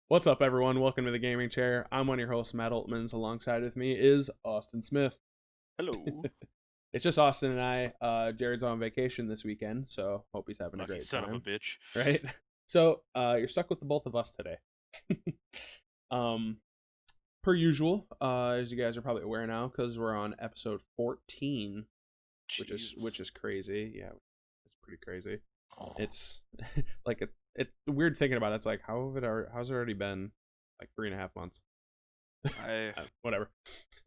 What's up, everyone? Welcome to the Gaming Chair. I'm one of your hosts, Matt Altmans. Alongside with me is Austin Smith. Hello. It's just Austin and I. Jared's on vacation this weekend, so hope he's having a Lucky great son of a time. bitch. Right? So you're stuck with the both of us today. um, per usual, as you guys are probably aware now, because we're on episode 14, which is crazy. Yeah, it's pretty crazy. It's like it's weird thinking about it. It's like how's it already been like 3.5 months? I Whatever.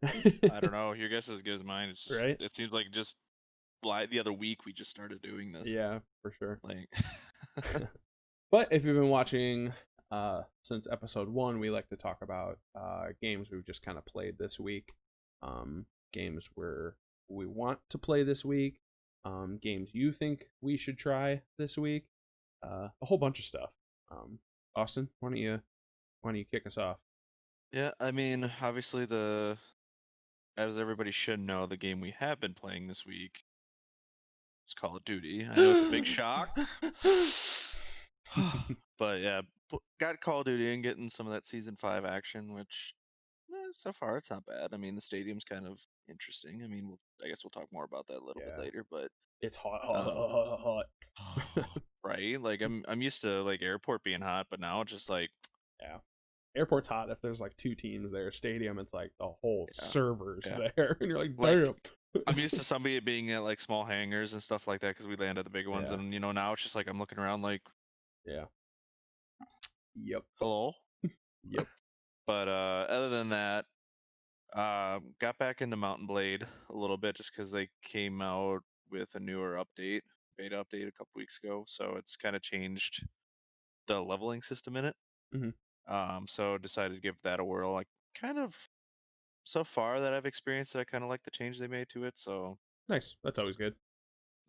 I don't know. Your guess is as good as mine. Right? It seems like just the other week we just started doing this. Yeah, for sure. Like But if you've been watching since episode 1, we like to talk about games we've just kind of played this week, games where we want to play this week, games you think we should try this week, a whole bunch of stuff. Austin, why don't you kick us off? yeah, I mean, obviously as everybody should know, the game we have been playing this week is Call of Duty. I know it's a big shock. But yeah, got Call of Duty and getting some of that season 5 action, which so far it's not bad. I mean, the stadium's kind of interesting. I mean, I guess we'll talk more about that a little bit Yeah, later, but it's hot, hot, um, hot, hot, hot. right? Like I'm used to like airport being hot, but now it's just like Yeah, airport's hot if there's like two teams there. Stadium, it's like the whole yeah, servers yeah. there, and you're like, Like damn. I'm used to somebody being at like small hangars and stuff like that because we land at the big ones, Yeah, and now it's just like I'm looking around like, yeah, yep, hello. yep. But other than that, got back into Mountain Blade a little bit just because they came out with a newer beta update a couple weeks ago, so it's kind of changed the leveling system in it. Hmm. So decided to give that a whirl. Like kind of so far that I've experienced it, I kind of like the change they made to it. So Nice. That's always good.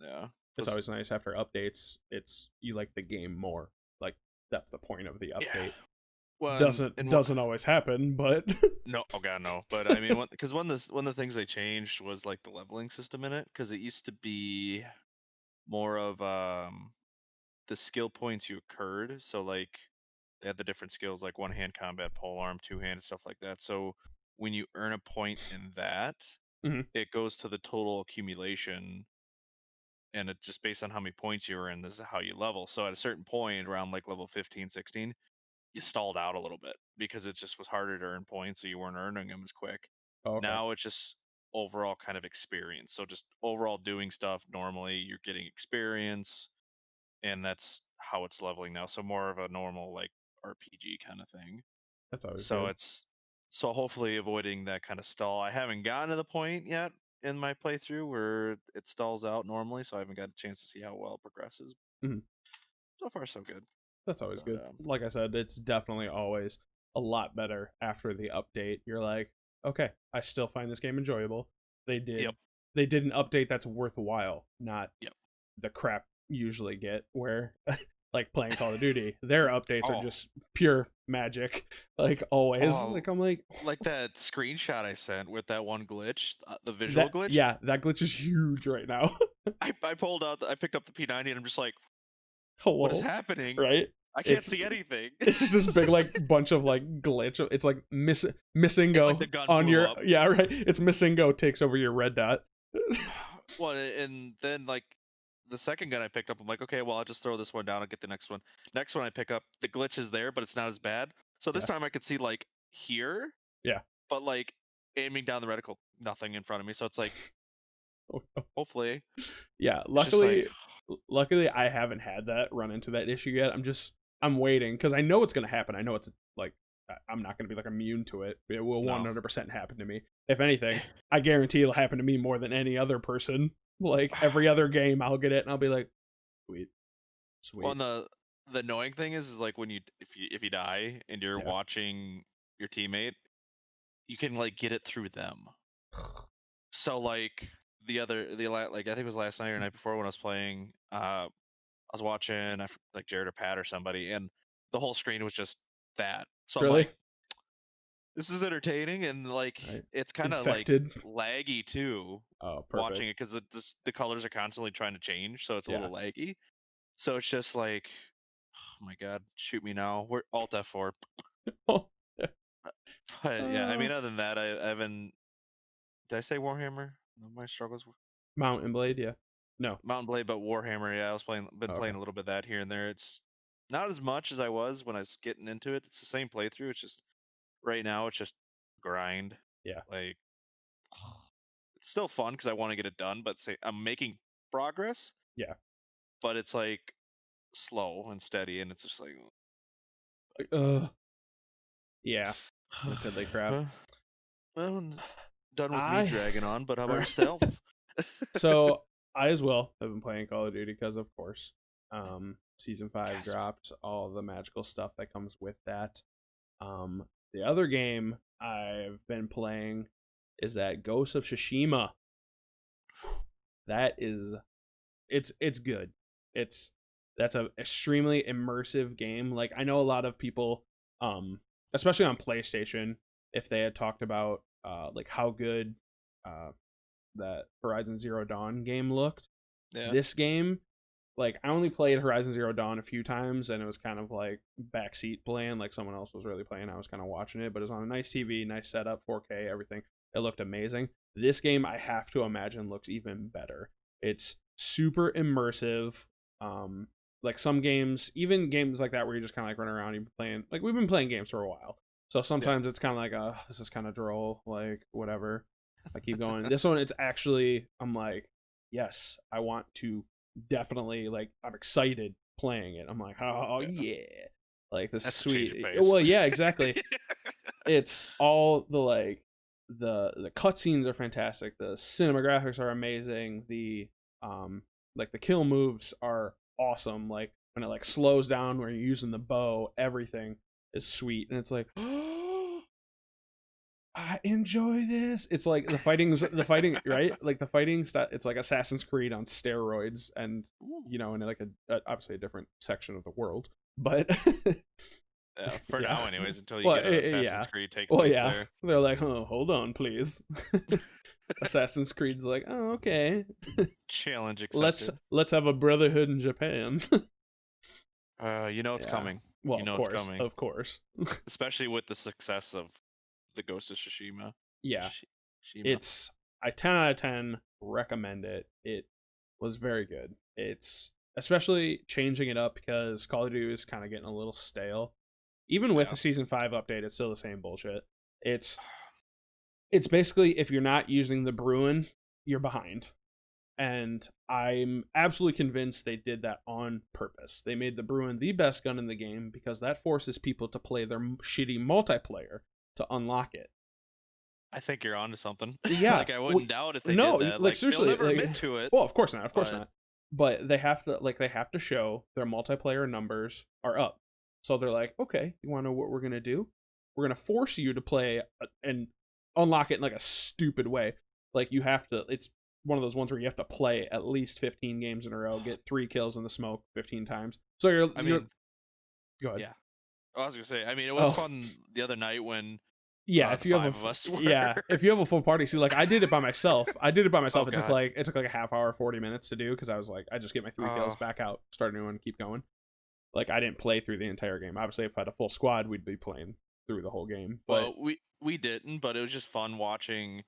yeah, It's plus always nice after updates. It's you like the game more. Like that's the point of the yeah. update. Well, Doesn't and doesn't always happen, but no, oh god, no. But I mean, because one of the things they changed was like the leveling system in it, because it used to be more of the skill points you occurred. So like they had the different skills like one hand combat, pole arm, two hand, stuff like that. So when you earn a point in that, Mhm. it goes to the total accumulation, and it just based on how many points you were in, this is how you level. So at a certain point, around like level 15, 16, you stalled out a little bit because it just was harder to earn points, so you weren't earning them as quick. Oh, okay. Now it's just overall kind of experience. So just overall doing stuff normally, you're getting experience, and that's how it's leveling now. So more of a normal like RPG kind of thing. That's always So good. it's so hopefully avoiding that kind of stall. I haven't gotten to the point yet in my playthrough where it stalls out normally, so I haven't got a chance to see how well it progresses. Mhm. So far, so good. That's always But good. Like I said, it's definitely always a lot better after the update. You're like, okay, I still find this game enjoyable. They yep, did they did an update that's worthwhile, not yep. the crap you usually get where like playing Call of Duty, their updates are Oh, just pure magic, like always. oh, Like I'm like like that screenshot I sent with that one glitch, the visual that. glitch. Yeah, that glitch is huge right now. I picked up the P90 and I'm just like, what is Hello, happening? right? I can't It's see anything. it's just this big like bunch of like glitch. It's like missing It's like go the gun on blew your, up. yeah, right. It's missing go takes over your red dot. Well, and then like the second gun I picked up, I'm like, okay, well, I'll just throw this one down and get the next one. Next one I pick up, the glitch is there, but it's not as bad. So this Yeah, time I could see like here, yeah. but like aiming down the reticle, nothing in front of me. So it's like, Oh, no. hopefully, Yeah. it's just like, Luckily, I haven't had that run into that issue yet. I'm waiting because I know it's gonna happen. I know it's like I'm not gonna be like immune to it. It will no. 100% happen to me. If anything, I guarantee it'll happen to me more than any other person. Like every other game, I'll get it and I'll be like, sweet, Well, sweet. and the annoying thing is like when if you die and you're Yeah. watching your teammate, you can like get it through them. So like like I think it was last night or night before when I was playing, I was watching like Jared or Pat or somebody, and the whole screen was just that. So I'm like, Really? this is entertaining, and like Right. it's kind of like Infected. laggy too Oh, watching perfect. it because the colors are constantly trying to change, so it's a Yeah. little laggy. So it's just like, oh my god, shoot me now. We're Alt F4. Oh, But yeah, I uh, mean, other than that, I haven't. Did I say Warhammer? No, my struggles. Mountain Blade, yeah. No. Mountain Blade, but Warhammer. Yeah, been Oh, playing okay. a little bit of that here and there. It's not as much as I was when I was getting into it. It's the same playthrough. It's just right now it's just grind. Yeah. Like it's still fun because I want to get it done, but say I'm making progress, Yeah. but it's like slow and steady, and it's just like, Ugh. Yeah. The piddly crap. well, done with me I dragging on. But how about right. yourself? So I as well have been playing Call of Duty because of course. Season 5 Yes. dropped, all the magical stuff that comes with that. The other game I've been playing is that Ghost of Tsushima. That is it's good. It's that's a extremely immersive game. Like I know a lot of people especially on PlayStation if they had talked about like how good uh that Horizon Zero Dawn game looked. Yeah. This game, like I only played Horizon Zero Dawn a few times and it was kind of like backseat playing, like someone else was really playing. I was kind of watching it, but it was on a nice TV, nice setup, 4K, everything. It looked amazing. This game I have to imagine looks even better. It's super immersive. Like some games, even games like that where you just kind of like run around, you've been playing like we've been playing games for a while. So Yeah. sometimes it's kind of like, this is kind of droll, like whatever. I keep going. This one, it's actually, I'm like, yes, I want to definitely, like, I'm excited playing it. I'm like, oh yeah, like this is That's a change of sweet. pace. Well, yeah, exactly. It's all the like the cutscenes are fantastic. The cinematographics are amazing. The like the kill moves are awesome. Like when it like slows down where you're using the bow, everything is sweet, and it's like. I enjoy this. It's like the fighting, right? Like the fighting stuff. It's like Assassin's Creed on steroids, and Ooh. you know, in like a obviously a different section of the world, but Yeah, for yeah. now, anyways, until you Well, get an Assassin's yeah. Creed take Well, place yeah. there. They're like, oh, hold on, please. Assassin's Creed's like, oh, okay. Challenge let's accepted. let's have a brotherhood in Japan. You know it's Yeah. coming. Well, You of know it's course, coming. of course. Especially with the success of the Ghost of Tsushima. Yeah. Shima. It's I 10 out of 10 recommend it. It was very good. It's especially changing it up because Call of Duty is kind of getting a little stale. Even with Yeah. the season 5 update, it's still the same bullshit. It's basically if you're not using the Bruin, you're behind. And I'm absolutely convinced they did that on purpose. They made the Bruin the best gun in the game because that forces people to play their shitty multiplayer to unlock it. I think you're onto something. Yeah. Like I wouldn't doubt if they No, did that. like Like they'll seriously, never like, admit to it. well, of course not, of course But not. But they have to show their multiplayer numbers are up. So they're like, okay, you want to know what we're gonna do? We're gonna force you to play and unlock it in like a stupid way. Like you have to. It's one of those ones where you have to play at least 15 games in a row, get 3 kills in the smoke 15 times. So you're I mean, go ahead. yeah. I was gonna say. I mean, it was Oh, fun the other night when yeah, the 5 of us were. if you have a full party, see, like I did it by myself. Oh It took God. like a half hour, 40 minutes to do because I was like, I just get my 3 kills, Oh. back out, start a new one, keep going. Like I didn't play through the entire game. Obviously, if I had a full squad, we'd be playing through the whole game. But Well, we didn't, but it was just fun watching.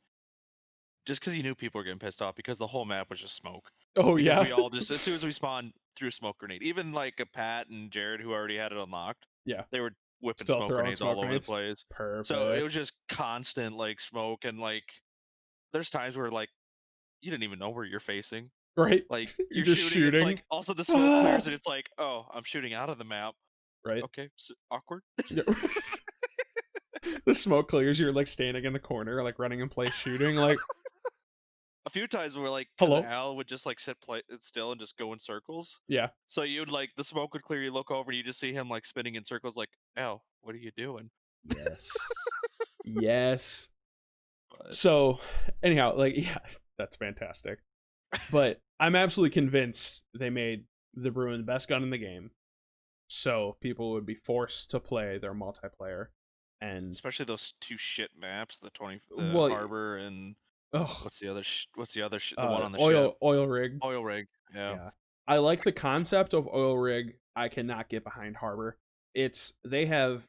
Just because you knew people were getting pissed off because the whole map was just smoke. oh Because yeah, we all just as soon as we spawned threw a smoke grenade. Even like a Pat and Jared who already had it unlocked, yeah, they were whipping still smoke throwing grenades smoke all over the grenades. place. So it was Perfect. just constant like smoke and like there's times where like you didn't even know where you're facing. Right, Like you're you're just shooting, it's shooting. like also the smoke clears and it's like, oh, I'm shooting out of the map. Right. Okay, so awkward. Yeah. The smoke clears. You're like standing in the corner, like running in place, shooting. Like, A few times where like because hello. Al would just like sit still and just go in circles. Yeah. So you'd like the smoke would clear, you look over and you just see him like spinning in circles like, Al, what are you doing? Yes. Yes. But So, anyhow, like, yeah, that's fantastic. But I'm absolutely convinced they made the Bruin the best gun in the game, so people would be forced to play their multiplayer. And especially those two shit maps, the well, harbor and ugh, the one on the ship, oil rig. oil rig. Yeah. Yeah, I like the concept of oil rig. I cannot get behind harbor. They have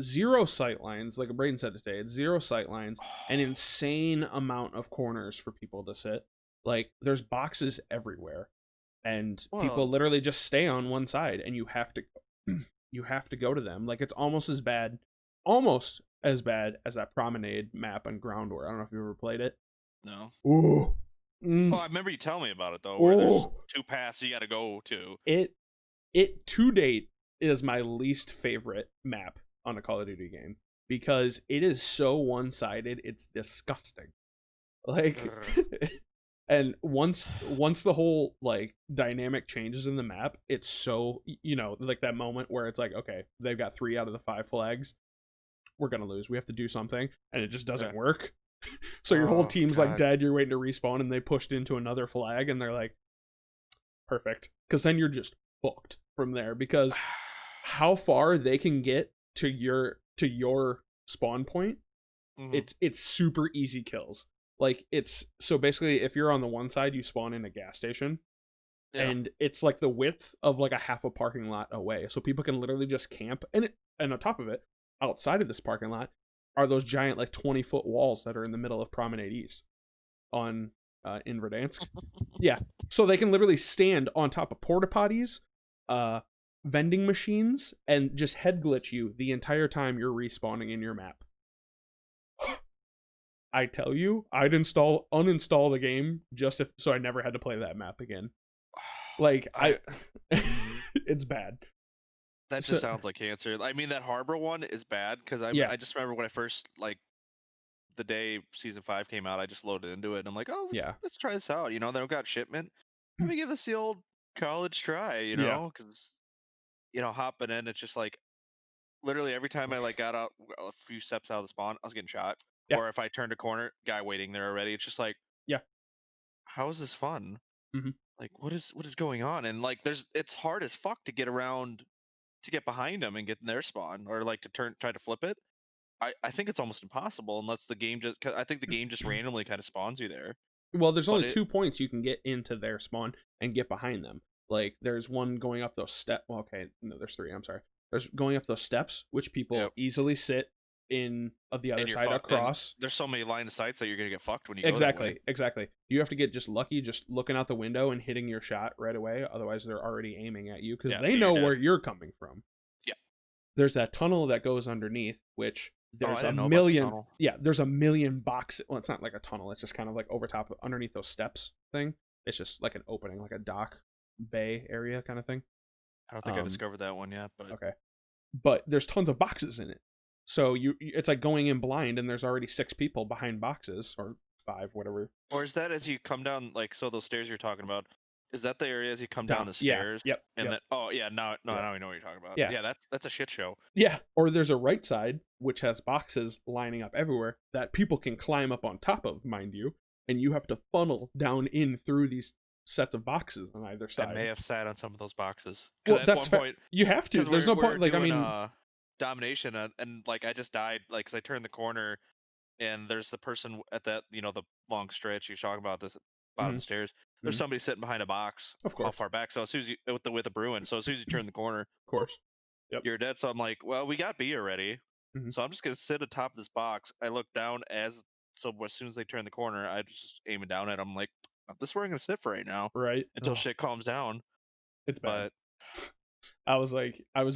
zero sight lines, like Braden said today. It's zero sight lines, an insane amount of corners for people to sit. Like there's boxes everywhere, and people Well, literally just stay on one side, and you have to you have to go to them. Like it's almost as bad as that promenade map on Ground War. I don't know if you ever played it. no. Ooh. Oh, I remember you telling me about it though, where there's 2 paths you got to go to. It to date is my least favorite map on a Call of Duty game because it is so one-sided. It's disgusting. Like and once the whole like dynamic changes in the map, it's so, like that moment where it's like, okay, they've got 3 out of the 5 flags. We're going to lose. We have to do something, and it just doesn't work. So your whole team's like dead, you're waiting to respawn, and they pushed into another flag, and they're like, perfect. Because then you're just booked from there, because how far they can get to your spawn point, it's super easy kills. Like it's so basically, if you're on the one side, you spawn in a gas station, and it's like the width of like a half a parking lot away, so people can literally just camp. And on top of it, outside of this parking lot are those giant like 20-foot walls that are in the middle of Promenade East in Verdansk. Yeah, so they can literally stand on top of porta potties, vending machines, and just head glitch you the entire time you're respawning in your map. I tell you, I'd uninstall the game just so I never had to play that map again. Like it's bad. That just sounds like cancer. I mean, that Harbor one is bad because I just remember when I first, like, the day Season 5 came out, I just loaded into it and I'm like, oh, let's try this out. Then I've got shipment. Let me give this the old college try, because, hopping in, it's just like, literally every time I like got out a few steps out of the spawn, I was getting shot. Yeah. Or if I turned a corner, guy waiting there already. It's just like, how is this fun? Like, what is going on? And like, it's hard as fuck to get around, to get behind them and get in their spawn, or like to try to flip it. I think it's almost impossible unless the game just, cause I think the game just randomly kind of spawns you there. Well, there's only 2 points you can get into their spawn and get behind them. Like there's one going up those steps. Well, okay, no, there's 3. I'm sorry. There's going up those steps, which people easily sit in of the other side across. There's so many line of sights that you're gonna get fucked when you exactly go that way. exactly. You have to get just lucky, just looking out the window and hitting your shot right away. Otherwise, they're already aiming at you because they know where you're coming from. Yeah. There's that tunnel that goes underneath, which there's a million. Yeah, there's a million boxes. Well, it's not like a tunnel. It's just kind of like over top, underneath those steps thing. It's just like an opening, like a dock bay area kind of thing. I don't think I discovered that one yet, but okay. But there's tons of boxes in it. So it's like going in blind, and there's already 6 people behind boxes, or 5, whatever. Or is that as you come down, like, so those stairs you're talking about? Is that the area as you come down the stairs? Yep. And then, now we know what you're talking about. Yeah. Yeah, that's a shit show. Yeah. Or there's a right side which has boxes lining up everywhere that people can climb up on top of, mind you, and you have to funnel down in through these sets of boxes on either side. I may have sat on some of those boxes. Well, that's point, you have to. There's no point. Like, I mean, domination, and like I just died, like, because I turned the corner, and there's the person at that, the long stretch you're talking about, this bottom stairs. There's somebody sitting behind a box. Of course. How far back? So as soon as you with the Bruin, so as soon as you turn the corner, of course, you're dead. So I'm like, well, we got B already. So I'm just gonna sit atop this box. I look down as soon as they turn the corner, I just aiming down at them. I'm like, this is where I'm gonna sit for right now, right? Until shit calms down. It's bad. But I was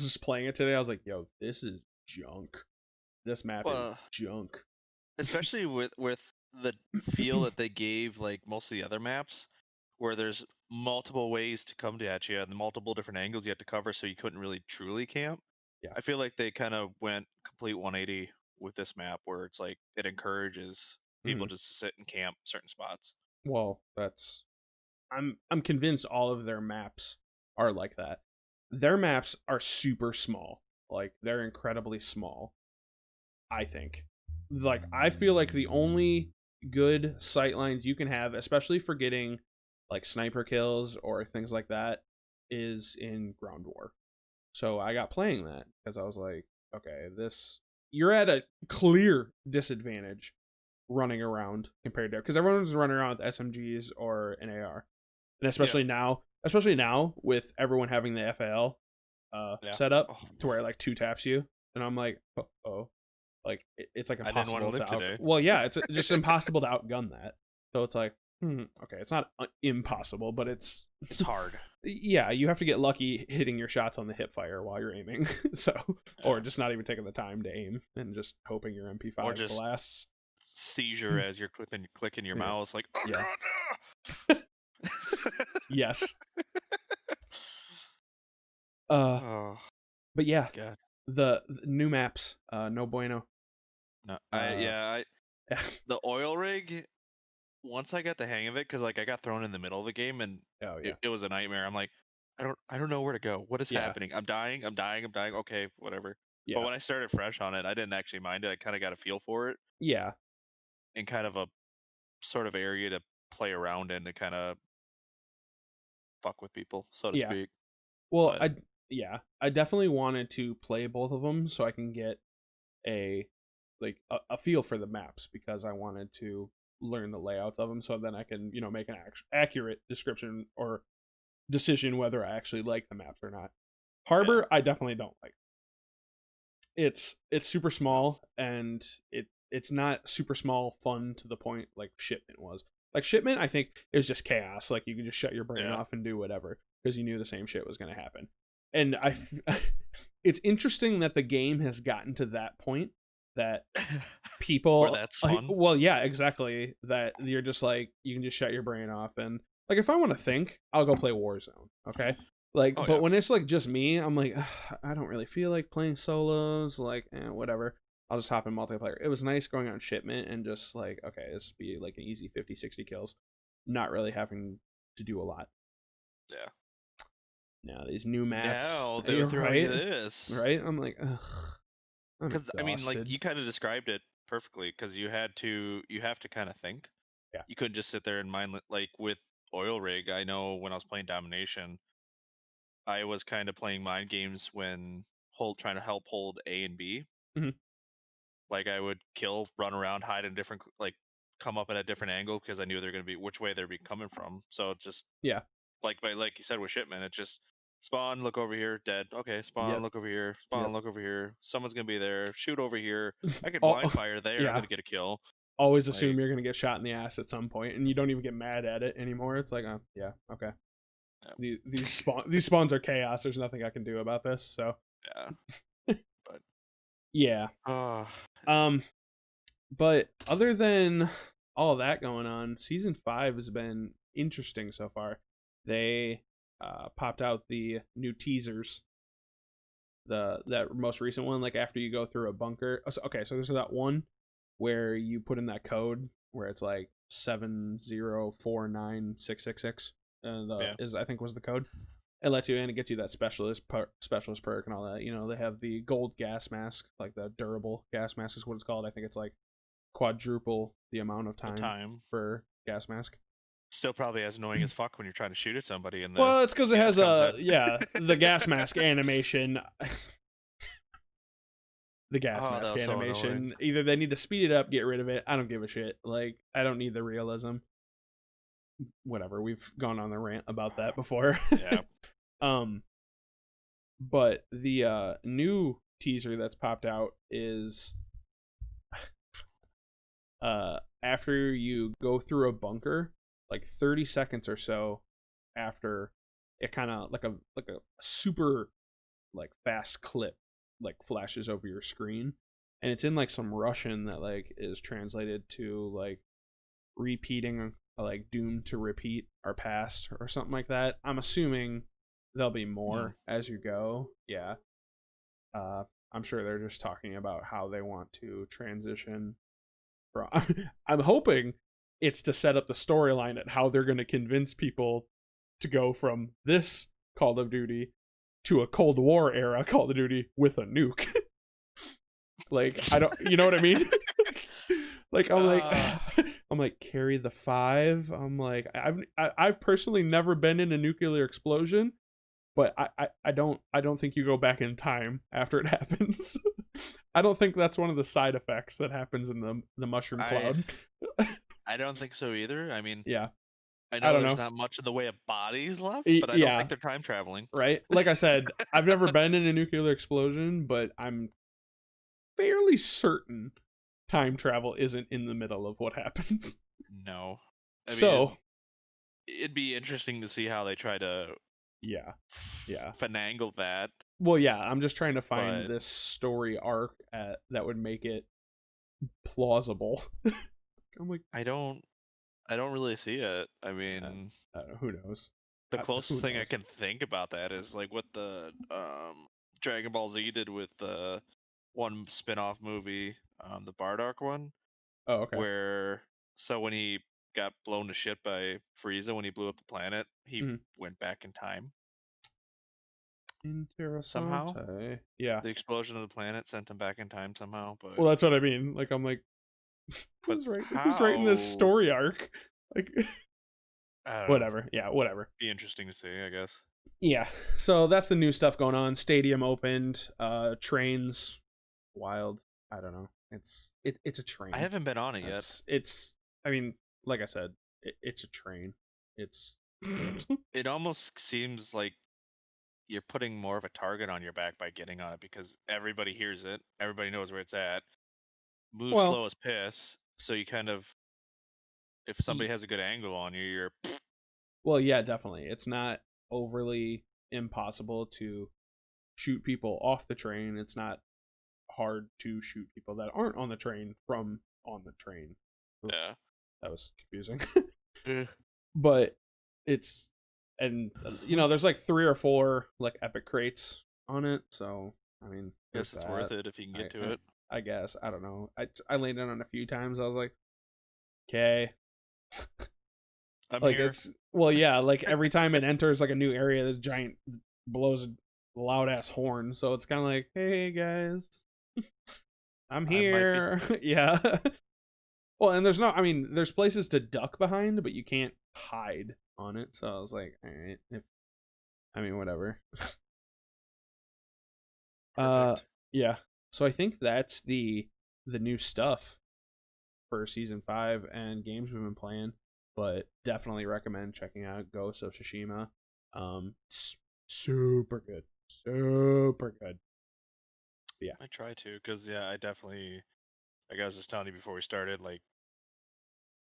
just playing it today. I was like, yo, this is junk. This map is junk. Especially with the feel that they gave like most of the other maps, where there's multiple ways to come at you and multiple different angles you have to cover, so you couldn't really truly camp. Yeah. I feel like they kind of went complete 180 with this map, where it's like it encourages people just to sit and camp certain spots. Well, I'm convinced all of their maps are like that. Their maps are super small. Like, they're incredibly small, I think. Like, I feel like the only good sightlines you can have, especially for getting like sniper kills or things like that, is in Ground War. So I got playing that because I was like, okay, you're at a clear disadvantage running around compared to, because everyone's running around with SMGs or an AR, and especially now with everyone having the FAL set up to where it like 2 taps you. and I'm like, oh, like it's like I didn't want to impossible live to out. today. Well, yeah, it's just impossible to outgun that. So it's like, okay, it's not impossible, but it's hard. Yeah, you have to get lucky hitting your shots on the hip fire while you're aiming. So, or just not even taking the time to aim and just hoping your MP5 Or just blasts. Seizure as you're clicking your mouse, like, oh Yeah. god. Yes. Oh But yeah, god. the new maps, no bueno. No, Yeah. the oil rig. Once I got the hang of it, because like I got thrown in the middle of the game and Oh yeah. it was a nightmare. I'm like, I don't know where to go. What is Yeah. happening? I'm dying. Okay, whatever. Yeah. But when I started fresh on it, I didn't actually mind it. I kind of got a feel for it Yeah. and kind of a sort of area to play around in to kind of fuck with people, so to Yeah. speak. Well, But I definitely wanted to play both of them so I can get a a feel for the maps, because I wanted to learn the layouts of them, so then I can make an accurate description or decision whether I actually like the maps or not. Harbor, I definitely don't like. It's super small, and it's not super small fun to the point like Shipment was. Like Shipment, I think it was just chaos. Like you could just shut your brain off and do whatever because you knew the same shit was going to happen. And it's interesting that the game has gotten to that point that people where that's fun. Well, yeah, exactly. That you're just like you can just shut your brain off, and like if I want to think, I'll go play Warzone. Okay. Like, but when it's like just me, I'm like, I don't really feel like playing solos. Like, whatever. I'll just hop in multiplayer. It was nice going on Shipment and just like, okay, this would be like an easy 50, 60 kills. Not really having to do a lot. Yeah. Now these new maps. Now they're throwing you this. Right? I'm like, ugh. Because I mean, like you kind of described it perfectly. Because you have to kind of think. Yeah. You couldn't just sit there and mind like with Oil Rig. I know when I was playing Domination, I was kind of playing mind games when trying to help hold A and B. Mm-hmm. Like I would kill, run around, hide in different, like come up at a different angle because I knew they're going to be which way they'd be coming from. So it just like you said with Shipment, it just spawn, look over here, dead. Okay, spawn, look over here, spawn, look over here. Someone's gonna be there. Shoot over here. I could blind fire there. I'm gonna get a kill. Always assume you're gonna get shot in the ass at some point, and you don't even get mad at it anymore. It's like, oh yeah, okay. Yeah. These spawns are chaos. There's nothing I can do about this. So yeah, but yeah. But other than all of that going on, season 5 has been interesting so far. They popped out the new teasers. That most recent one, like after you go through a bunker. Okay, so there's that one where you put in that code where it's like 7049666, and is I think was the code. It lets you in, it gets you that specialist perk and all that. They have the gold gas mask, like the durable gas mask is what it's called. I think it's like quadruple the amount of time for gas mask. Still probably as annoying as fuck when you're trying to shoot at somebody. And well, it's because it has the gas mask animation. The gas mask animation. So either they need to speed it up, get rid of it. I don't give a shit. Like, I don't need the realism. Whatever. We've gone on the rant about that before. Yeah. But the new teaser that's popped out is after you go through a bunker, like 30 seconds or so after, it kind of like a super like fast clip like flashes over your screen, and it's in like some Russian that like is translated to like repeating, like doomed to repeat our past or something like that. I'm assuming there'll be more as you go. Yeah. I'm sure they're just talking about how they want to transition from I'm hoping it's to set up the storyline at how they're going to convince people to go from this Call of Duty to a Cold War era Call of Duty with a nuke. Like, I don't, you know what I mean? Like, I'm like, carry the 5. I'm like, I've personally never been in a nuclear explosion, but I don't think you go back in time after it happens. I don't think that's one of the side effects that happens in the mushroom cloud. I don't think so either. I mean, yeah. I know there's not much in the way of bodies left, but I don't think they're time traveling. Right? Like I said, I've never been in a nuclear explosion, but I'm fairly certain time travel isn't in the middle of what happens. No. I mean, So it'd be interesting to see how they try to yeah. finagle that. Well, yeah, I'm just trying to find But this story arc that would make it plausible. I'm like, I don't really see it. I mean, I don't know, who knows? the closest Who thing I knows? can think about that is like what the Dragon Ball Z did with the one spin-off movie, the Bardock one, Oh, okay. where so when he got blown to shit by Frieza when he blew up the planet, he Mhm. went back in time somehow. Interessante. Yeah. The explosion of the planet sent him back in time somehow, Well, that's what I mean. Like, I'm like, but who's writing this how? story arc? Like, I don't know. whatever. Yeah, whatever. Be interesting to see, I guess. Yeah. So that's the new stuff going on. Stadium opened. Trains. Wild. I don't know. It's a train. I haven't been on it yet. It's. I mean, like I said, it's a train. It's. It almost seems like you're putting more of a target on your back by getting on it because everybody hears it, everybody knows where it's at. Moves Well, slow as piss, so you kind of, if somebody has a good angle on you, you're. well, yeah, definitely. It's not overly impossible to shoot people off the train. It's not hard to shoot people that aren't on the train from on the train. Ooh, Yeah. that was confusing. Eh. But it's, and there's like 3 or 4 like epic crates on it, so I mean, Guess it's worth it if you can get to it. I guess, I don't know. I laid in on a few times. I was like, okay, I'm like here. it's, well, yeah, like every time it enters like a new area, this giant blows a loud ass horn, so it's kind of like, hey guys, I'm here. Yeah. Well, and I mean, there's places to duck behind, but you can't hide on it. So I was like, all right, I mean, whatever. Perfect. Yeah. So I think that's the new stuff for season 5 and games we've been playing. But definitely recommend checking out Ghost of Tsushima. It's super good, super good. Yeah, I try to, cause yeah, I definitely, like I was just telling you before we started, like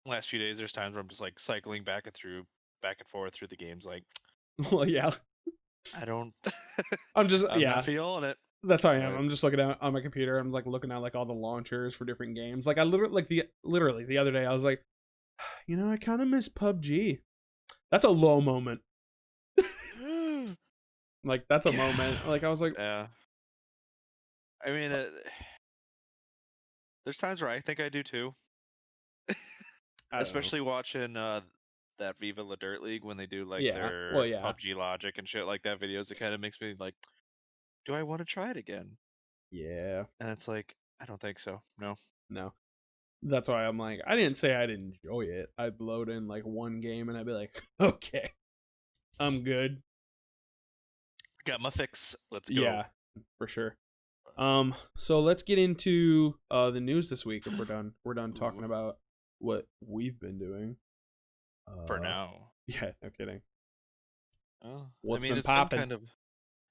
last few days, there's times where I'm just like cycling back and forth through the games, like well, yeah. I don't, I'm just, I'm not yeah. feeling it. That's how I am. But I'm just looking at on my computer. I'm like looking at like all the launchers for different games. Like I literally the other day I was like, I kind of miss PUBG. That's a low moment. Like that's a yeah, moment. Like I was like, yeah. I mean, there's times where I think I do too, I don't know. especially watching that Viva La Dirt League when they do like Yeah. Well, their yeah. PUBG logic and shit like that videos. It kind of makes me like, do I want to try it again? Yeah. And it's like, I don't think so. No. No. That's why I'm like, I didn't say I'd enjoy it. I'd load in like one game and I'd be like, okay, I'm good. Got my fix. Let's go. Yeah, for sure. So let's get into the news this week if we're done. We're done talking Ooh, about what we've been doing. for now. Yeah, no kidding. Oh, I What's mean, been it's been popping? kind of.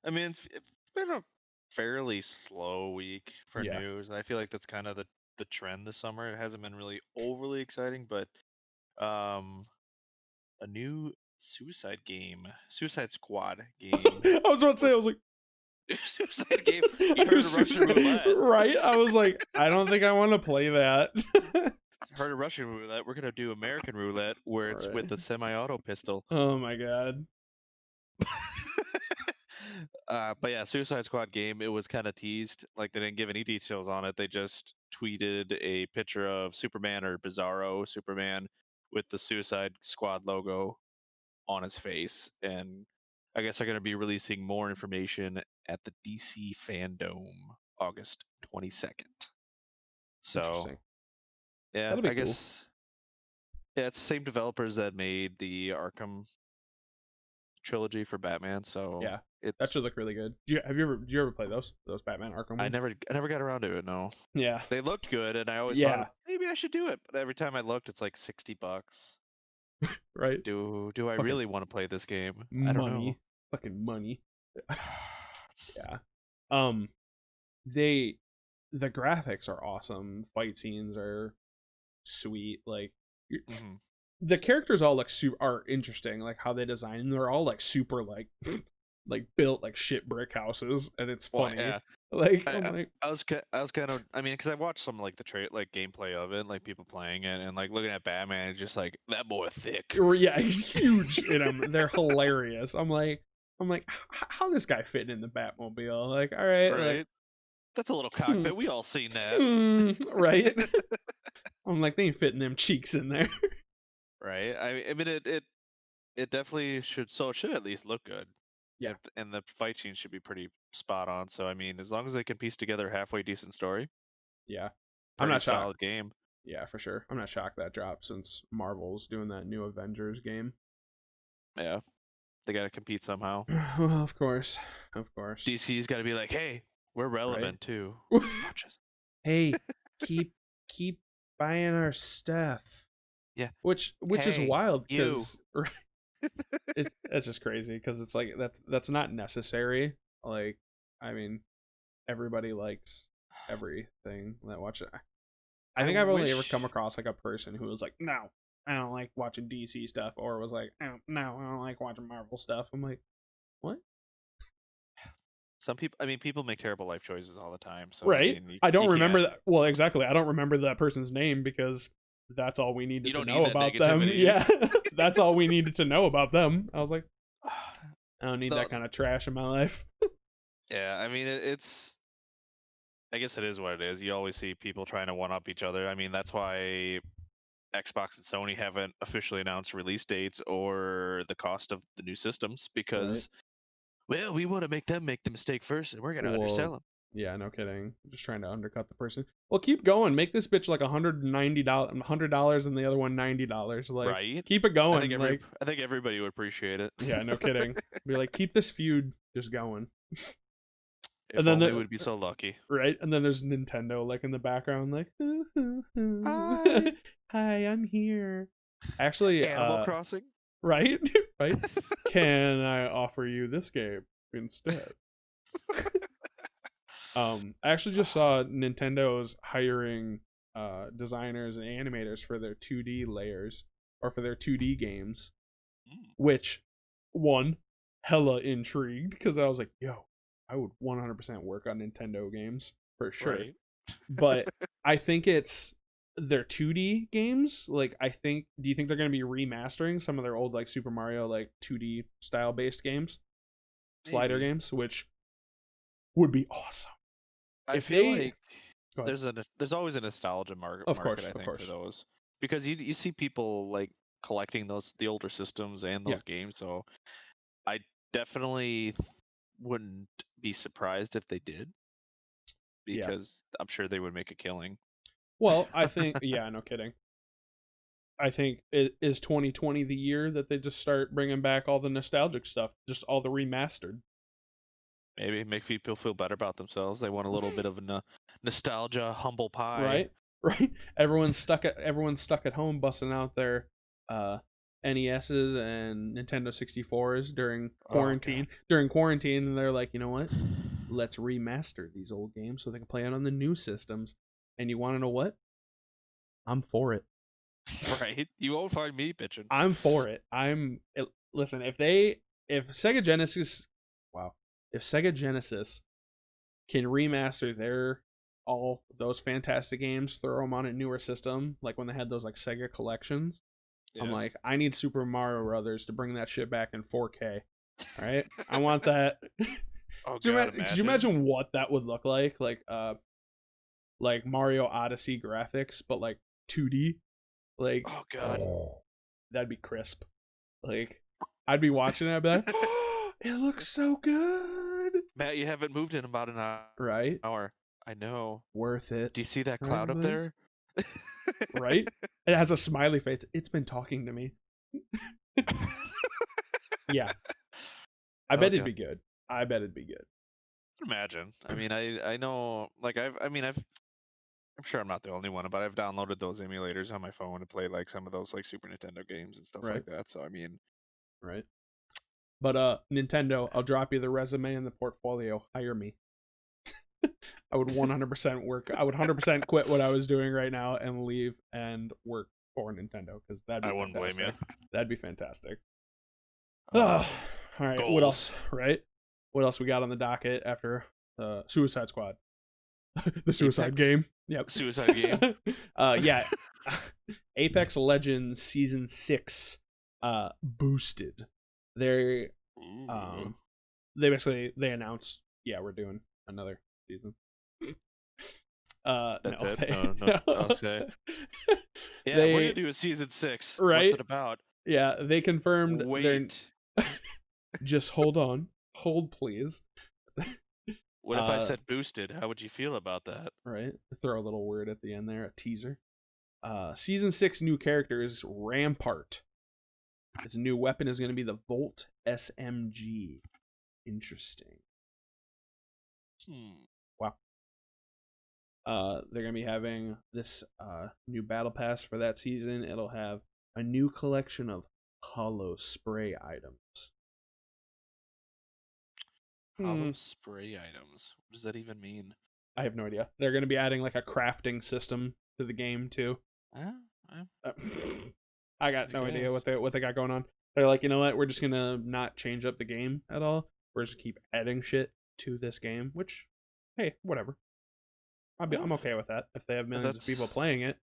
I mean, it's been a fairly slow week for Yeah. news. I feel like that's kind of the trend this summer. It hasn't been really overly exciting, but um, a new Suicide Squad game I was about to say, I was was like, Suicide game. I You knew heard of Russian Suicide, roulette? right? I was like, I don't think I want to play that. Heard of Russian roulette? We're gonna do American roulette, where All it's right. with a semi-auto pistol. Oh my god. But yeah, Suicide Squad game. It was kind of teased. Like they didn't give any details on it. They just tweeted a picture of Superman or Bizarro Superman with the Suicide Squad logo on his face, and I guess they're going to be releasing more information at the DC Fandom August 22nd. So Interesting. yeah, That'll be I cool. guess yeah, it's the same developers that made the Arkham trilogy for Batman. So Yeah. That it's should look really good. Did you ever play those Batman Arkham I ones? never got around to it. No, Yeah. they looked good, and I always thought Yeah. maybe I should do it. But every time I looked, it's like $60. Right? Do I Fucking really want to play this game? I don't know. money. Fucking money. It's- Yeah. Um they the graphics are awesome. Fight scenes are sweet. Like Hmm. the characters all look super are interesting. Like how they design, they're all like super like like built like shit brick houses, and it's Well, funny. yeah. Like I, I'm I like, I was kind of I mean because I watched some like the like gameplay of it, like people playing it, and like looking at Batman, it's just like that boy thick, yeah, he's huge in them. They're hilarious. I'm like, how this guy fitting in the Batmobile? Like, all right, like, right? That's a little cockpit. We all seen that, right? I'm like, they ain't fitting them cheeks in there. right? I mean it definitely should. So it should at least look good. Yeah, And the fight scene should be pretty spot on. So I mean, as long as they can piece together a halfway decent story, yeah. I'm pretty not shocked. solid game. Yeah, for sure. I'm not shocked that dropped since Marvel's doing that new Avengers game. Yeah, they got to compete somehow. Well, of course, of course, DC's got to be like, hey, we're right? relevant too. Watch us. Hey, keep keep buying our stuff. Yeah. Which is Hey, wild you. because it's just crazy because it's like that's not necessary. Like, I mean, everybody likes everything that watch it. I I think I've only ever come wish across like a person who was like, no, I don't like watching DC stuff, or was like, oh, no, I don't like watching Marvel stuff. I'm like, what? some people. I mean, people make terrible life choices all the time. So I Right? mean, I don't you remember can't. that. Well, exactly. I don't remember that person's name because that's all we You needed to don't need know that about them. negativity. Yeah, that's all we needed to know about them. I was like, I don't need the, that kind of trash in my life. yeah, I mean, it's. I guess it is what it is. You always see people trying to one up each other. I mean, that's why Xbox and Sony haven't officially announced release dates or the cost of the new systems Right. because, well, we want to make them make the mistake first, and we're gonna Well, undersell them. yeah, no kidding. Just trying to undercut the person. Well, keep going. Make this bitch like $190, and the other one $90. Like, Right? keep it going. Like, I think everybody would appreciate it. yeah, no kidding. Be like, keep this feud just going. And If then only the we'd be so lucky. right, and then there's Nintendo like in the background, like, Hi, hi, I'm here. Actually, Animal Crossing. right, right. Can I offer you this game instead? I actually just saw Nintendo's hiring designers and animators for their 2D layers or for their 2D games, Mm, which one hella intrigued because I was like, yo, I would 100% work on Nintendo games for sure. right. But I think it's their 2D games. Like, I think, do you think they're going to be remastering some of their old like Super Mario like 2D style based games, slider Maybe. games, which would be awesome I if feel they. like Go ahead. there's always a nostalgia Of market course, I of think for course. those because you see people like collecting the older systems and Yeah, those games. So I definitely wouldn't be surprised if they did yeah. because I'm sure they would make a killing. Well, I think, yeah, no kidding. I think it is 2020 the year that they just start bringing back all the nostalgic stuff, just all the remastered. Maybe make people feel better about themselves. They want a little bit of a nostalgia, humble pie. Right? Right? Everyone's stuck at home busting out their uh NESs and Nintendo 64s during Oh god. quarantine. During quarantine, and they're like, you know what? Let's remaster these old games so they can play it on the new systems. And you want to know what? I'm for it. Right? You won't find me bitching. I'm for it. Listen, if Sega Genesis, wow, if Sega Genesis can remaster their all those fantastic games, throw them on a newer system, like when they had those like Sega collections. I'm Yeah. like, I need Super Mario Brothers to bring that shit back in 4K. All right, I want that. Oh Could god, you imagine. imagine what that would look like Mario Odyssey graphics, but like 2D? Like, Oh god. that'd be crisp. Like, I'd be watching it, I'd be like, oh, it looks so good. Matt, you haven't moved in about an Right? hour. I know. Worth it. Do you see that Right, cloud up everybody? there? Right? It has a smiley face. It's been talking to me. Yeah. I Oh bet it'd god. be good. I bet it'd be good. Imagine. I mean, I know like I'm sure I'm not the only one, but I've downloaded those emulators on my phone to play like some of those like Super Nintendo games and stuff Right? like that. So I mean, Right? But Nintendo, I'll drop you the resume and the portfolio. Hire me. I would 100% work. I would 100% quit what I was doing right now and leave and work for Nintendo because that'd be I wouldn't blame you. fantastic. That'd be fantastic. Uh, All right, what Goals. else? Right? What else we got on the docket after Suicide Squad, the Suicide Apex? Game? Yep. Suicide Game. Yeah. Apex Legends Season 6 boosted. They Ooh. they announced, yeah, we're doing another season. That's No, it. they, No. no. Okay. Yeah, we're gonna They do a season 6. What's right? it about? Yeah, they confirmed they're Wait. just hold on. Hold please. What if I said boosted? How would you feel about that? Right? Throw a little word at the end there, a teaser. Season 6 new characters Rampart. Its new weapon is going to be the Volt SMG. Interesting. Wow. They're going to be having this new battle pass for that season. It'll have a new collection of hollow spray items. Hollow spray items. What does that even mean? I have no idea. They're going to be adding like a crafting system to the game too. I got no idea what they got going on. They're like, you know what? We're just gonna not change up the game at all. We're just keep adding shit to this game. Which, hey, whatever. I'm okay with that. If they have millions of people playing it,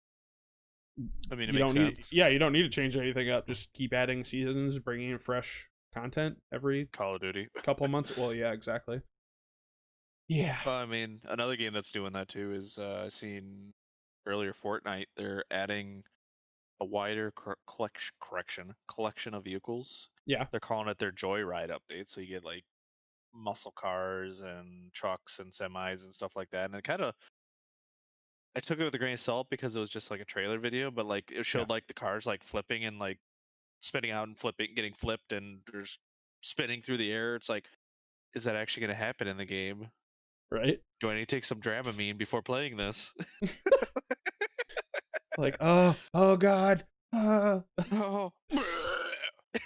I mean, it you makes don't need. sense. Yeah, you don't need to change anything up. Just keep adding seasons, bringing in fresh content every Call of Duty. couple months. Well, yeah, exactly. Yeah. I mean, another game that's doing that too is I seen earlier Fortnite. They're adding a wider collection of vehicles. Yeah. They're calling it their Joyride update. So you get like muscle cars and trucks and semis and stuff like that. And it kind of, I took it with a grain of salt because it was just like a trailer video, but like it showed like the cars like flipping and like spinning out and flipping, getting flipped, and there's spinning through the air. It's like, is that actually going to happen in the game? Right. Do I need to take some Dramamine before playing this? Like, oh god. Oh.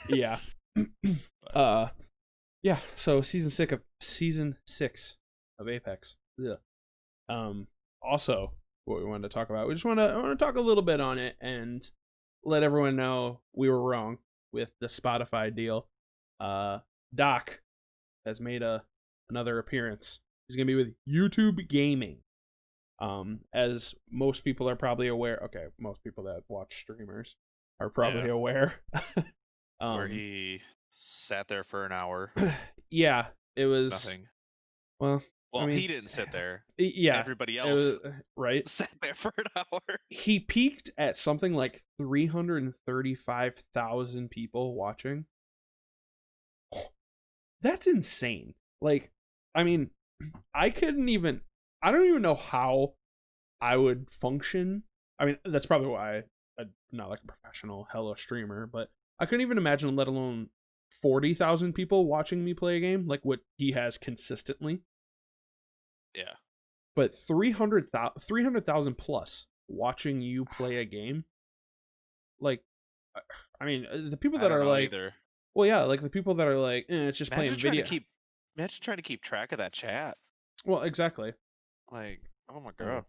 Yeah. Yeah, so season 6 of Apex. Yeah. Also what we wanted to talk about. I want to talk a little bit on it and let everyone know we were wrong with the Spotify deal. Doc has made another appearance. He's going to be with YouTube Gaming. As most people are probably aware, okay, most people that watch streamers are probably aware. Where he sat there for an hour. Yeah, it was nothing. Well, I mean, he didn't sit there. Yeah, everybody else right sat there for an hour. He peaked at something like 335,000 people watching. That's insane. Like, I mean, I don't even know how I would function. I mean, that's probably why I'm not like a professional hella streamer, but I couldn't even imagine, let alone 40,000 people watching me play a game, like what he has consistently. Yeah. But 300,000 plus watching you play a game. Like, I mean, the people that are like, either. Well, yeah, like the people that are like, it's just playing video. Imagine trying to keep track of that chat. Well, exactly. Like, oh my god.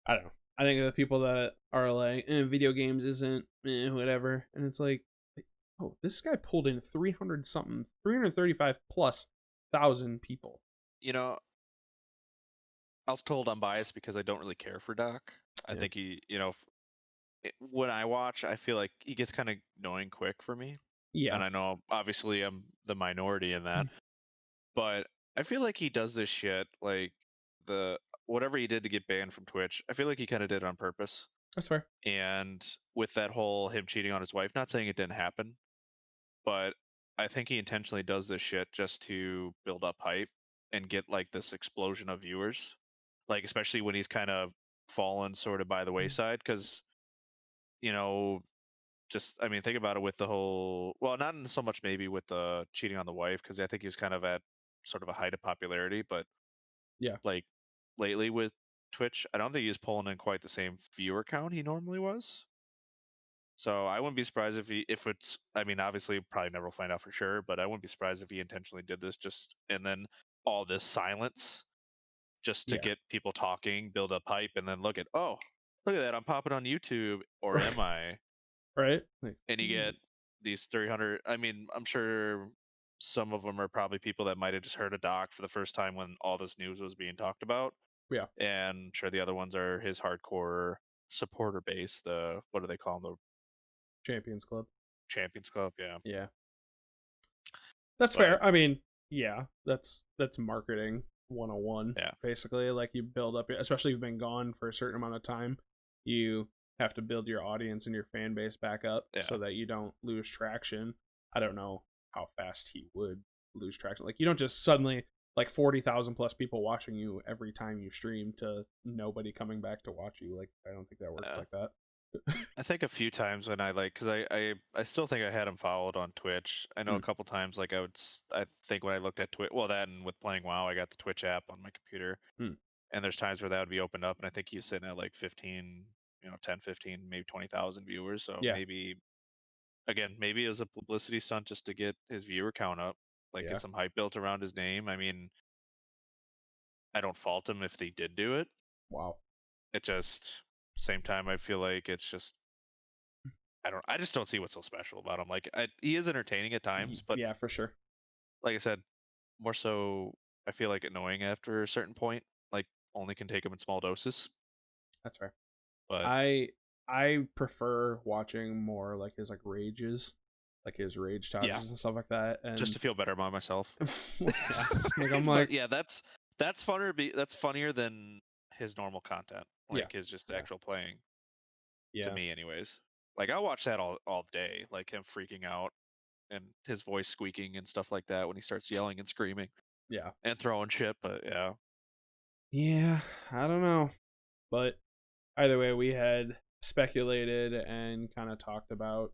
I don't know. I think the people that are like, video games isn't whatever, and it's like, oh, this guy pulled in 335 plus thousand people. You know, I was told I'm biased because I don't really care for Doc. I think he, when I watch, I feel like he gets kind of annoying quick for me. Yeah. And I know, obviously, I'm the minority in that. But I feel like he does this shit, like whatever he did to get banned from Twitch, I feel like he kind of did it on purpose. That's fair. And with that whole him cheating on his wife, not saying it didn't happen, but I think he intentionally does this shit just to build up hype and get like this explosion of viewers. Like, especially when he's kind of fallen sort of by the wayside, because, just, I mean, think about it with the whole, well, not so much maybe with the cheating on the wife, because I think he was kind of at sort of a height of popularity, but yeah, like lately with Twitch, I don't think he's pulling in quite the same viewer count he normally was. So I wouldn't be surprised if it's, I mean, obviously probably never will find out for sure, but I wouldn't be surprised if he intentionally did this and then all this silence just to Yeah. get people talking, build up hype, and then look at that, I'm popping on YouTube, or am I? Right? Like, And you get these 300. I mean, I'm sure some of them are probably people that might have just heard a doc for the first time when all this news was being talked about. yeah, And I'm sure the other ones are his hardcore supporter base. The what do they call them? The Champions Club. Champions Club. Yeah. Yeah. That's But fair. I mean, yeah, that's marketing 101 yeah, basically. Like, you build up, especially if you've been gone for a certain amount of time, you have to build your audience and your fan base back up yeah, so that you don't lose traction. I don't know how fast he would lose traction. Like, you don't just suddenly, like, 40,000 plus people watching you every time you stream to nobody coming back to watch you. Like, I don't think that works like that. I think a few times when because I still think I had him followed on Twitch. I know a couple times, like I think when I looked at Twitch, well, that and with playing WoW, I got the Twitch app on my computer, and there's times where that would be opened up, and I think he's sitting at like 15, 10, 15, maybe 20,000 viewers. So Yeah. maybe it was a publicity stunt just to get his viewer count up, like Yeah. get some hype built around his name. I mean, I don't fault him if they did do it. Wow. It just same time I feel like it's just I just don't see what's so special about him. Like he is entertaining at times, but Yeah, for sure. like I said, more so I feel like annoying after a certain point. Like only can take him in small doses. That's fair. But I prefer watching more like his like rages, like his rage touches and stuff like that, and just to feel better about myself. yeah. Like, I'm like, yeah, that's funner. That's funnier than his normal content. Like his just actual playing. Yeah. To me, anyways. Like I watch that all day, like him freaking out and his voice squeaking and stuff like that when he starts yelling and screaming. Yeah. And throwing shit, but yeah. Yeah, I don't know. But either way, we had speculated and kind of talked about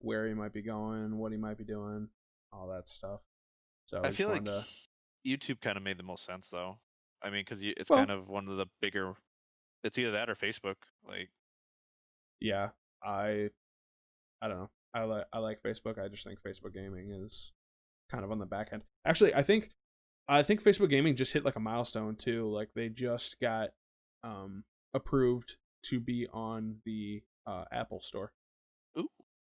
where he might be going, what he might be doing, all that stuff. So I feel like to... YouTube kind of made the most sense though. I mean, because it's Well, kind of one of the bigger. It's either that or Facebook. Like, yeah, I don't know. I like Facebook. I just think Facebook gaming is kind of on the back end. Actually, I think Facebook gaming just hit like a milestone too. Like, they just got approved to be on the Apple Store. ooh,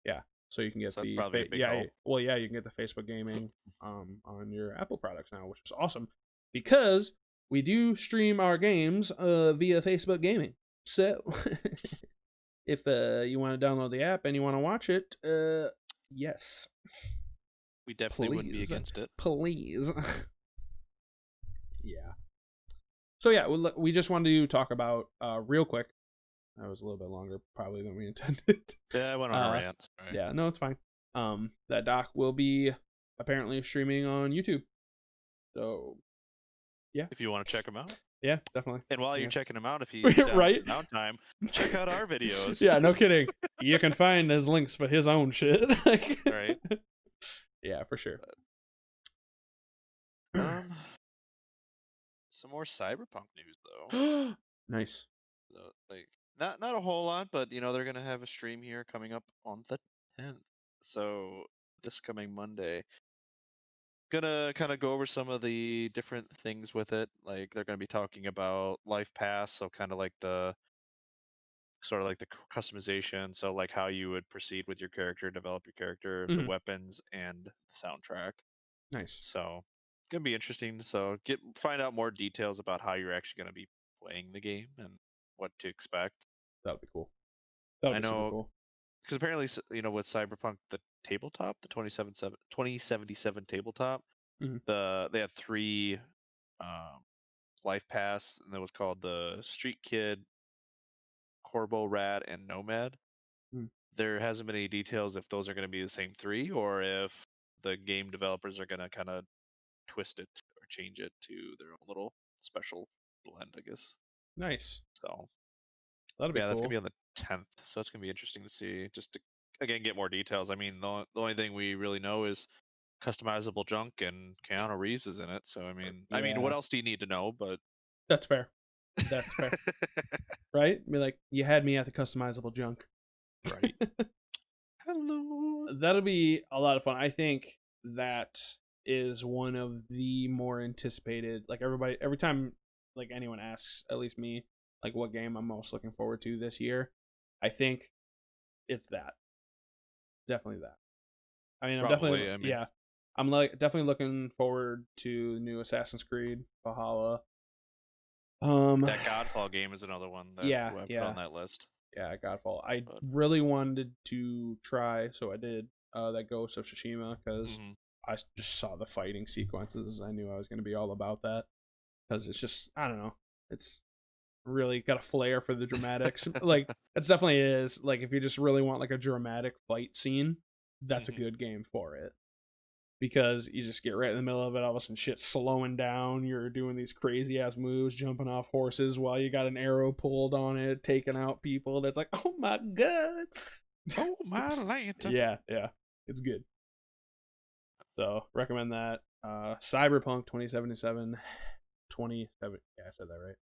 Yeah, so you can get so that's probably a big help. well, yeah, you can get the Facebook gaming on your Apple products now, which is awesome because we do stream our games via Facebook gaming. So if you want to download the app and you want to watch it, yes, we definitely wouldn't be against it. Please. Yeah. So yeah, we just wanted to talk about real quick. That was a little bit longer probably than we intended. Yeah, I went on a rant. Right. Yeah, no, it's fine. That doc will be apparently streaming on YouTube. So yeah, if you want to check them out. Yeah, definitely. And while you're checking them out, if you right downtime, check out our videos. Yeah, no kidding. You can find his links for his own shit. Right. Yeah, for sure. Some more Cyberpunk news though. Nice. So, like not a whole lot, but they're gonna have a stream here coming up on the 10th. So this coming Monday. Gonna kind of go over some of the different things with it. Like they're gonna be talking about Life Pass, so kind of like the customization. So like how you would proceed with your character, develop your character, the weapons, and the soundtrack. Nice. So it's gonna be interesting. So find out more details about how you're actually gonna be playing the game and what to expect. That would be cool. That would be super cool. Because apparently, with Cyberpunk, the tabletop, the 2077 tabletop, they had 3 Life Pass, and it was called the Street Kid, Corbo Rat, and Nomad. There hasn't been any details if those are going to be the same 3 or if the game developers are going to kind of twist it or change it to their own little special blend, I guess. Nice. So that'll be cool. That's gonna be on the 10th, so it's gonna be interesting to see. Just to again get more details. I mean, the only thing we really know is customizable junk, and Keanu Reeves is in it. So I mean, what else do you need to know? But that's fair. That's fair. Right? Be like, you had me at the customizable junk. Right. Hello. That'll be a lot of fun. I think that is one of the more anticipated. Like every time like anyone asks, at least me, like what game I'm most looking forward to this year, I think it's that. Definitely that. I mean, I'm Probably. definitely I mean, yeah. I'm like definitely looking forward to new Assassin's Creed Valhalla. that Godfall game is another one that Yeah, I put yeah, on that list. yeah. Godfall. I But really wanted to try, so I did. That Ghost of Tsushima because mm-hmm. I just saw the fighting sequences. I knew I was going to be all about that because it's just I don't know. It's really got a flair for the dramatics. Like it's definitely is. Like if you just really want like a dramatic fight scene, that's a Mm-hmm. good game for it. Because you just get right in the middle of it, all of a sudden shit's slowing down, you're doing these crazy ass moves, jumping off horses while you got an arrow pulled on it, taking out people. That's like, oh my god. Oh my lantern. Yeah, yeah. It's good. So recommend that. Cyberpunk 2077. 27. Yeah, I said that right.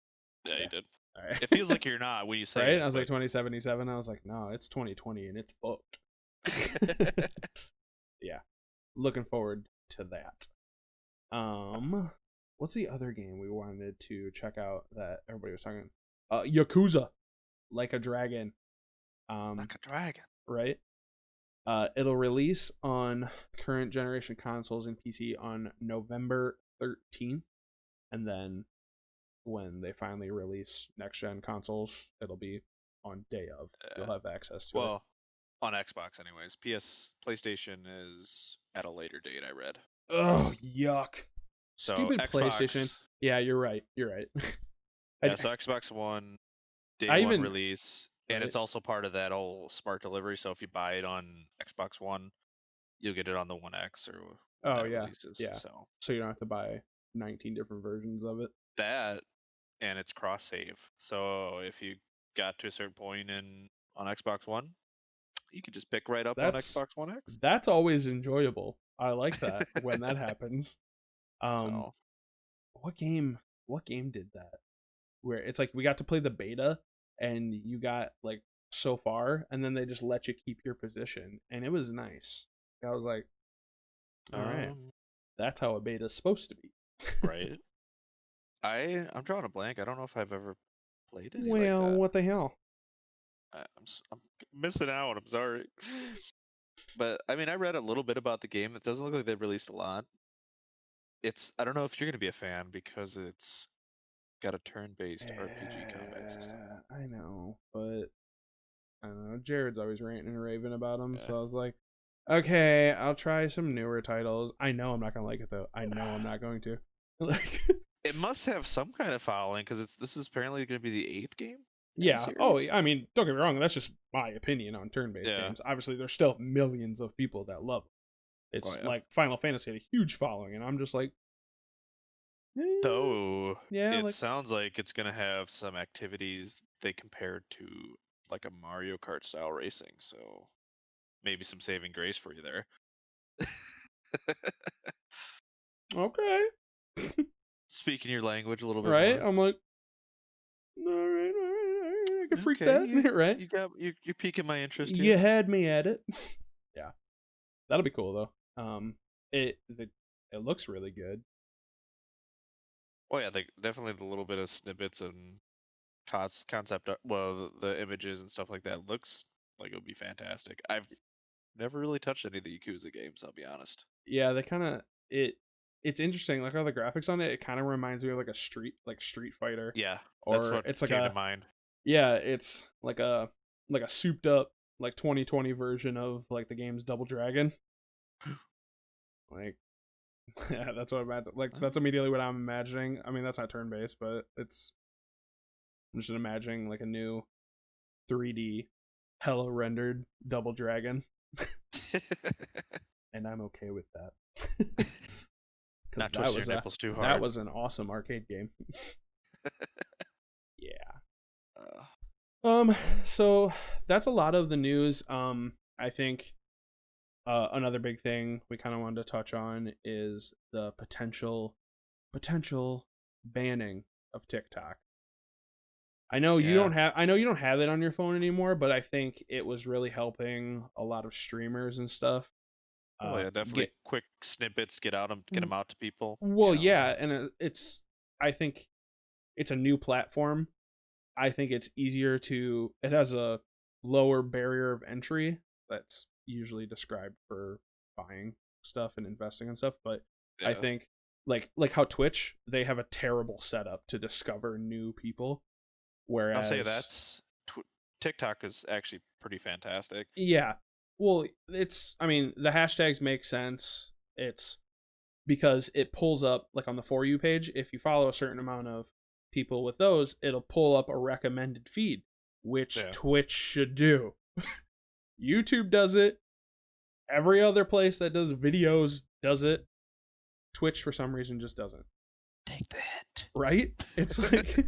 Yeah, Yeah. you did. All right. It feels like you're not when you say right? it. I was like 2077. I was like, no, it's 2020 and it's fucked. Yeah. Looking forward to that. What's the other game we wanted to check out that everybody was talking? Yakuza, Like a Dragon. Like a dragon. Right. It'll release on current generation consoles and PC on November 13th, and then when they finally release next gen consoles, it'll be on day of. You'll have access to it. On Xbox, anyways. PlayStation is at a later date. I read. Oh, yuck! So Stupid Xbox, PlayStation. Yeah, you're right. You're right. Yeah, so Xbox One day I one even release, and it's also part of that whole smart delivery. So if you buy it on Xbox One, you'll get it on the One X or when oh that yeah, releases. yeah. So you don't have to buy 19 different versions of it. That, and it's cross save. So if you got to a certain point on Xbox One, you could just pick right up on Xbox One X. That's always enjoyable. I like that when that happens. So What game did that? Where it's like we got to play the beta and you got like so far and then they just let you keep your position and it was nice. I was like, all right, that's how a beta's supposed to be. right. I'm drawing a blank. I don't know if I've ever played any well, like that. what the hell? I'm missing out. I'm sorry. But I mean, I read a little bit about the game. It doesn't look like they've released a lot. I don't know if you're going to be a fan because it's got a turn-based RPG combat system. I know, but I don't know. Jared's always ranting and raving about them, Yeah. so I was like, okay, I'll try some newer titles. I know I'm not gonna like it though. I know I'm not going to. Like, it must have some kind of following because this is apparently going to be the 8th game. Yeah. Oh, I mean, don't get me wrong. That's just my opinion on turn-based games. Obviously, there's still millions of people that love them. It's like Final Fantasy had a huge following, and I'm just like, though. Yeah. It sounds like it's gonna have some activities they compared to like a Mario Kart style racing. So maybe some saving grace for you there. Okay. Speaking your language a little bit right? more. I'm like, all right. I can freak that, right? You're piquing my interest here. You had me at it. Yeah, that'll be cool though. It looks really good. Oh yeah, definitely the little bit of snippets and concept art, well, the images and stuff like that looks like it would be fantastic. I've never really touched any of the Yakuza games, I'll be honest. Yeah, they kind of it's interesting. Like all the graphics on it, it kind of reminds me of like a Street Fighter. Yeah, or that's what it's like came to mind. Yeah, it's like a souped up like 2020 version of like the game's Double Dragon. Like, yeah, that's what I'm like. That's immediately what I'm imagining. I mean, that's not turn based, but I'm just imagining like a new 3D hella rendered Double Dragon. And I'm okay with that. Not twist your nipples too hard. That was an awesome arcade game. Yeah. So that's a lot of the news. I think another big thing we kind of wanted to touch on is the potential banning of TikTok. I know you don't have it on your phone anymore, but I think it was really helping a lot of streamers and stuff. Oh yeah, definitely Get quick snippets, get them out to people. well, yeah, and it's I think it's a new platform. I think it's easier to it has a lower barrier of entry that's usually described for buying stuff and investing and stuff, but I Yeah. think like how Twitch, they have a terrible setup to discover new people, I'll say whereas TikTok is actually pretty fantastic. yeah, well, it's I mean, the hashtags make sense. It's because it pulls up like on the For You page, if you follow a certain amount of people with those, it'll pull up a recommended feed, which Yeah. Twitch should do. YouTube does it. Every other place that does videos does it. Twitch for some reason just doesn't. Take the hint. Right? It's like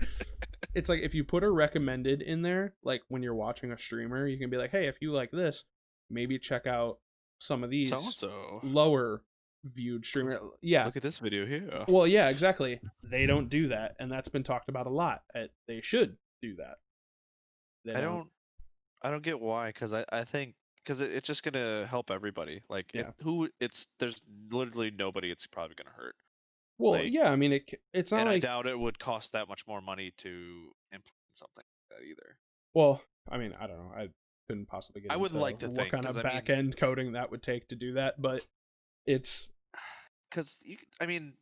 it's like if you put a recommended in there, like when you're watching a streamer, you can be like, "Hey, if you like this, maybe check out some of So these so. lower viewed streamer." Yeah. Look at this video here. Well, yeah, exactly. They don't do that, and that's been talked about a lot. They should do that. They I don't get why, because I think because it's just gonna help everybody. Like Yeah. there's literally nobody it's probably gonna hurt. Well, Like, yeah. I mean, it's not and I like. doubt it would cost that much more money to implement something like that either. Well, I mean, I don't know. I couldn't possibly get I wouldn't into like to what think, kind of 'cause, I back mean, end coding that would take to do that, but it's because I mean,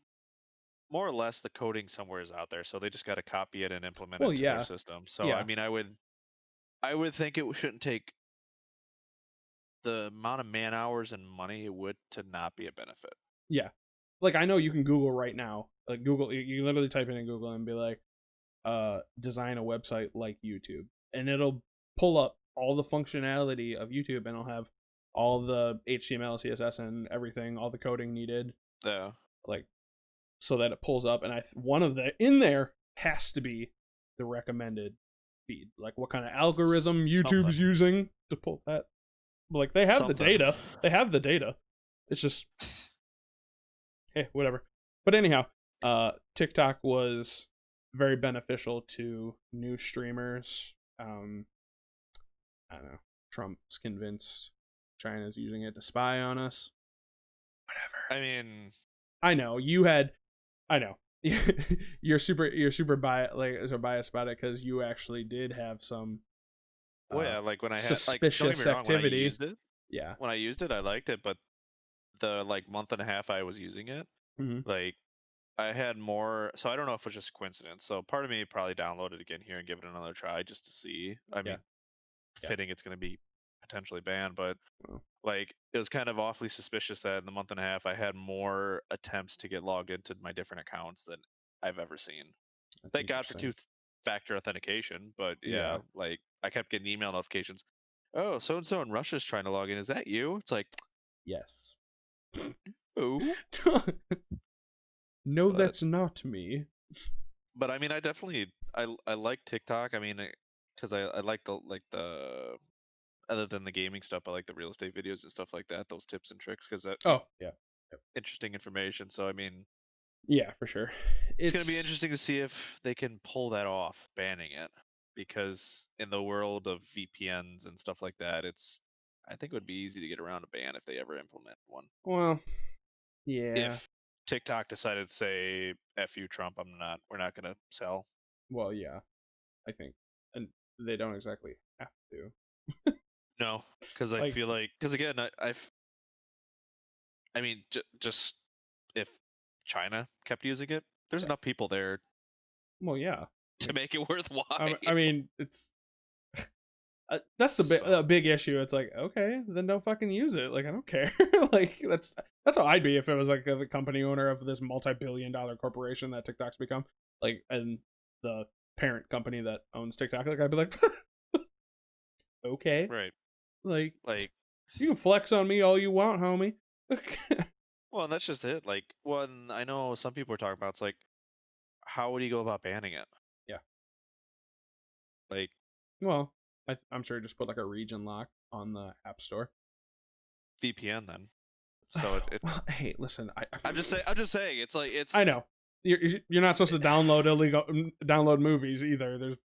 more or less the coding somewhere is out there, so they just got to copy it and implement well, it to their yeah, system. So I yeah, mean, I would think it shouldn't take the amount of man hours and money it would to not be a benefit. yeah. Like I know you can Google right now. Like Google, you literally type in Google and be like, design a website like YouTube, and it'll pull up all the functionality of YouTube, and it'll have all the HTML, CSS, and everything, all the coding needed, Yeah. like so that it pulls up. And one of the in there has to be the recommended feed, like what kind of algorithm YouTube's Something. using to pull that. Like they have the Something. data. They have the data. It's just, hey, whatever. But anyhow, TikTok was very beneficial to new streamers. I don't know. Trump's convinced China's using it to spy on us. Whatever. I mean, I know you had. I know you're super biased, like so biased about it because you actually did have some well, yeah, like when I had like, don't get suspicious me wrong, activity. Yeah. when I used it, I liked it, but the like month and a half I was using it, Mm-hmm. like I had more. So I don't know if it was just coincidence. So part of me probably download it again here and give it another try just to see. I mean, Yeah. fitting it's going to be potentially banned, but Well, like it was kind of awfully suspicious that in the month and a half I had more attempts to get logged into my different accounts than I've ever seen. that's Thank God for interesting. two-factor authentication, but yeah, Yeah. like I kept getting email notifications. Oh, so and so in Russia's trying to log in. Is that you? It's like, Yes. oh, No, but that's not me. I mean, I definitely I like TikTok. I mean, because I like the other than the gaming stuff, I like the real estate videos and stuff like that. Those tips and tricks, because that Oh, yeah. Yep. interesting information. So I mean, Yeah, for sure. it's gonna be interesting to see if they can pull that off, banning it, because in the world of VPNs and stuff like that, I think it would be easy to get around a ban if they ever implement one. Well, yeah. If TikTok decided to say "F you, Trump," we're not gonna sell. Well, yeah. I think, and they don't exactly have to. No, because I Like, feel like, because again, I mean, just if China kept using it, there's yeah. enough people there Well, yeah. to make it worthwhile. I mean, it's that's the So, big issue. It's like, okay, then don't fucking use it. Like, I don't care. Like, that's how I'd be if it was like the company owner of this multi-billion-dollar corporation that TikTok's become. Like, and the parent company that owns TikTok. Like, I'd be like, okay, right, like, like, you can flex on me all you want, homie. well, and that's just it. Like, one, I know some people are talking about. It's like, how would you go about banning it? Yeah. Like, Well, I'm sure just put like a region lock on the App Store. VPN then. So Well, hey, listen, I'm just saying. It's like I know you're not supposed to download movies either. There's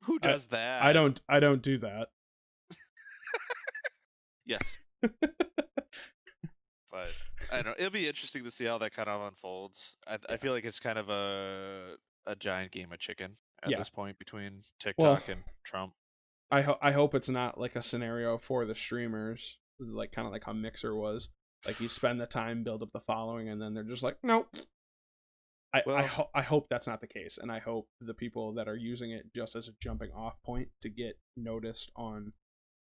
who does that? I don't do that. Yes. I don't. It'll be interesting to see how that kind of unfolds. I Yeah. feel like it's kind of a giant game of chicken at Yeah. this point between Well, TikTok and Trump. I hope it's not like a scenario for the streamers, like kind of like how Mixer was. Like you spend the time, build up the following, and then they're just like, nope. Well, I hope that's not the case, and I hope the people that are using it just as a jumping off point to get noticed on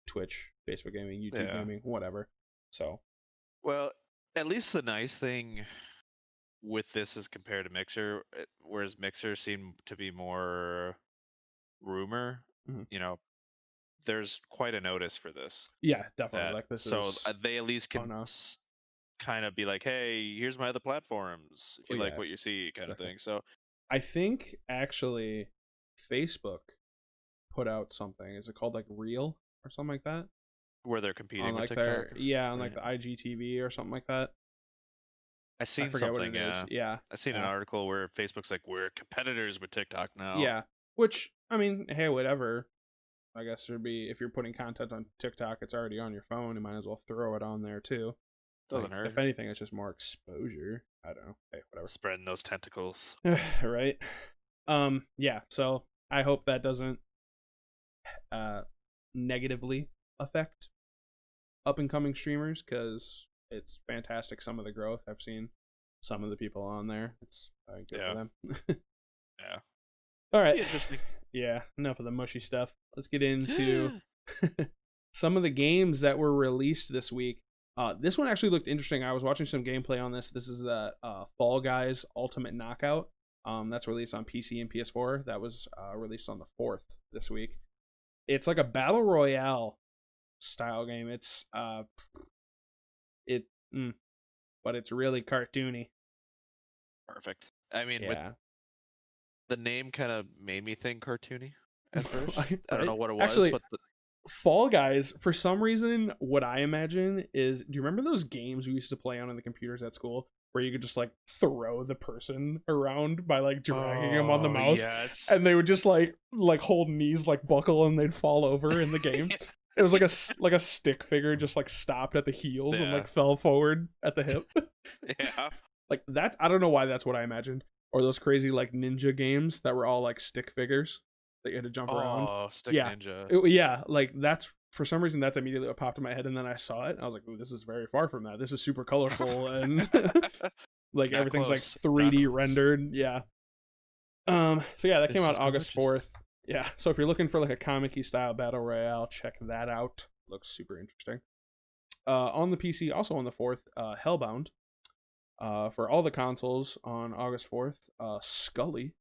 Twitch, Facebook gaming, YouTube yeah. gaming, whatever. So Well, at least the nice thing with this is compared to Mixer, whereas Mixer seemed to be more rumor. mhm. You know, there's quite a notice for this. Yeah, definitely. That Like this so is they at least can enough. kind of be like, hey, here's my other platforms if you Well, like yeah, what you see, kind of definitely. thing. So I think actually Facebook put out something. Is it called like Reel or something like that? where they're On competing with like TikTok, on like right? the IGTV or something like that. I I seen forget what something, it is. yeah. Yeah, I seen an yeah, article where Facebook's like, we're competitors with TikTok now. yeah. Which I mean, hey, whatever. I guess there'd be if you're putting content on TikTok, it's already on your phone. You might as well throw it on there too. Doesn't Like if hurt. anything, it's just more exposure. I don't know. Hey, Spreading those tentacles. whatever. Right. Yeah. So I hope that doesn't uh negatively affect up and coming streamers because it's fantastic. Some of the growth I've seen, some of the people on there. It's good Yeah. for them. Yeah. All right. Be interesting. Yeah. Enough of the mushy stuff. Let's get into some of the games that were released this week. This one actually looked interesting. I was watching some gameplay on this. This is the Fall Guys Ultimate Knockout. That's released on PC and PS4. That was released on the 4th this week. It's like a battle royale style game. It's but it's really cartoony. Perfect. I mean, with Yeah. the name kind of made me think cartoony at first. Right? I don't know what it was, Actually, but Fall Guys, for some reason, what I imagine is, do you remember those games we used to play on the computers at school where you could just like throw the person around by like dragging them on the oh mouse, yes. and they would just like hold knees like buckle and they'd fall over in the game. It was like a stick figure just like stopped at the heels and Yeah. like fell forward at the hip. Yeah. Like that's I don't know why that's what I imagined. Or those crazy like ninja games that were all like stick figures that you had to jump around. Oh, Stick Yeah. Ninja. Yeah, like that's for some reason that's immediately what popped in my head, and then I saw it and I was like, ooh, this is very far from that. This is super colorful and like Not everything's like close. 3D Not close. rendered. Yeah. So yeah, that This came out is more August interesting. 4th. Yeah. So if you're looking for like a comic-y style battle royale, check that out. Looks super interesting. On the PC, also on the 4th, Hellbound. For all the consoles on August 4th, Scully.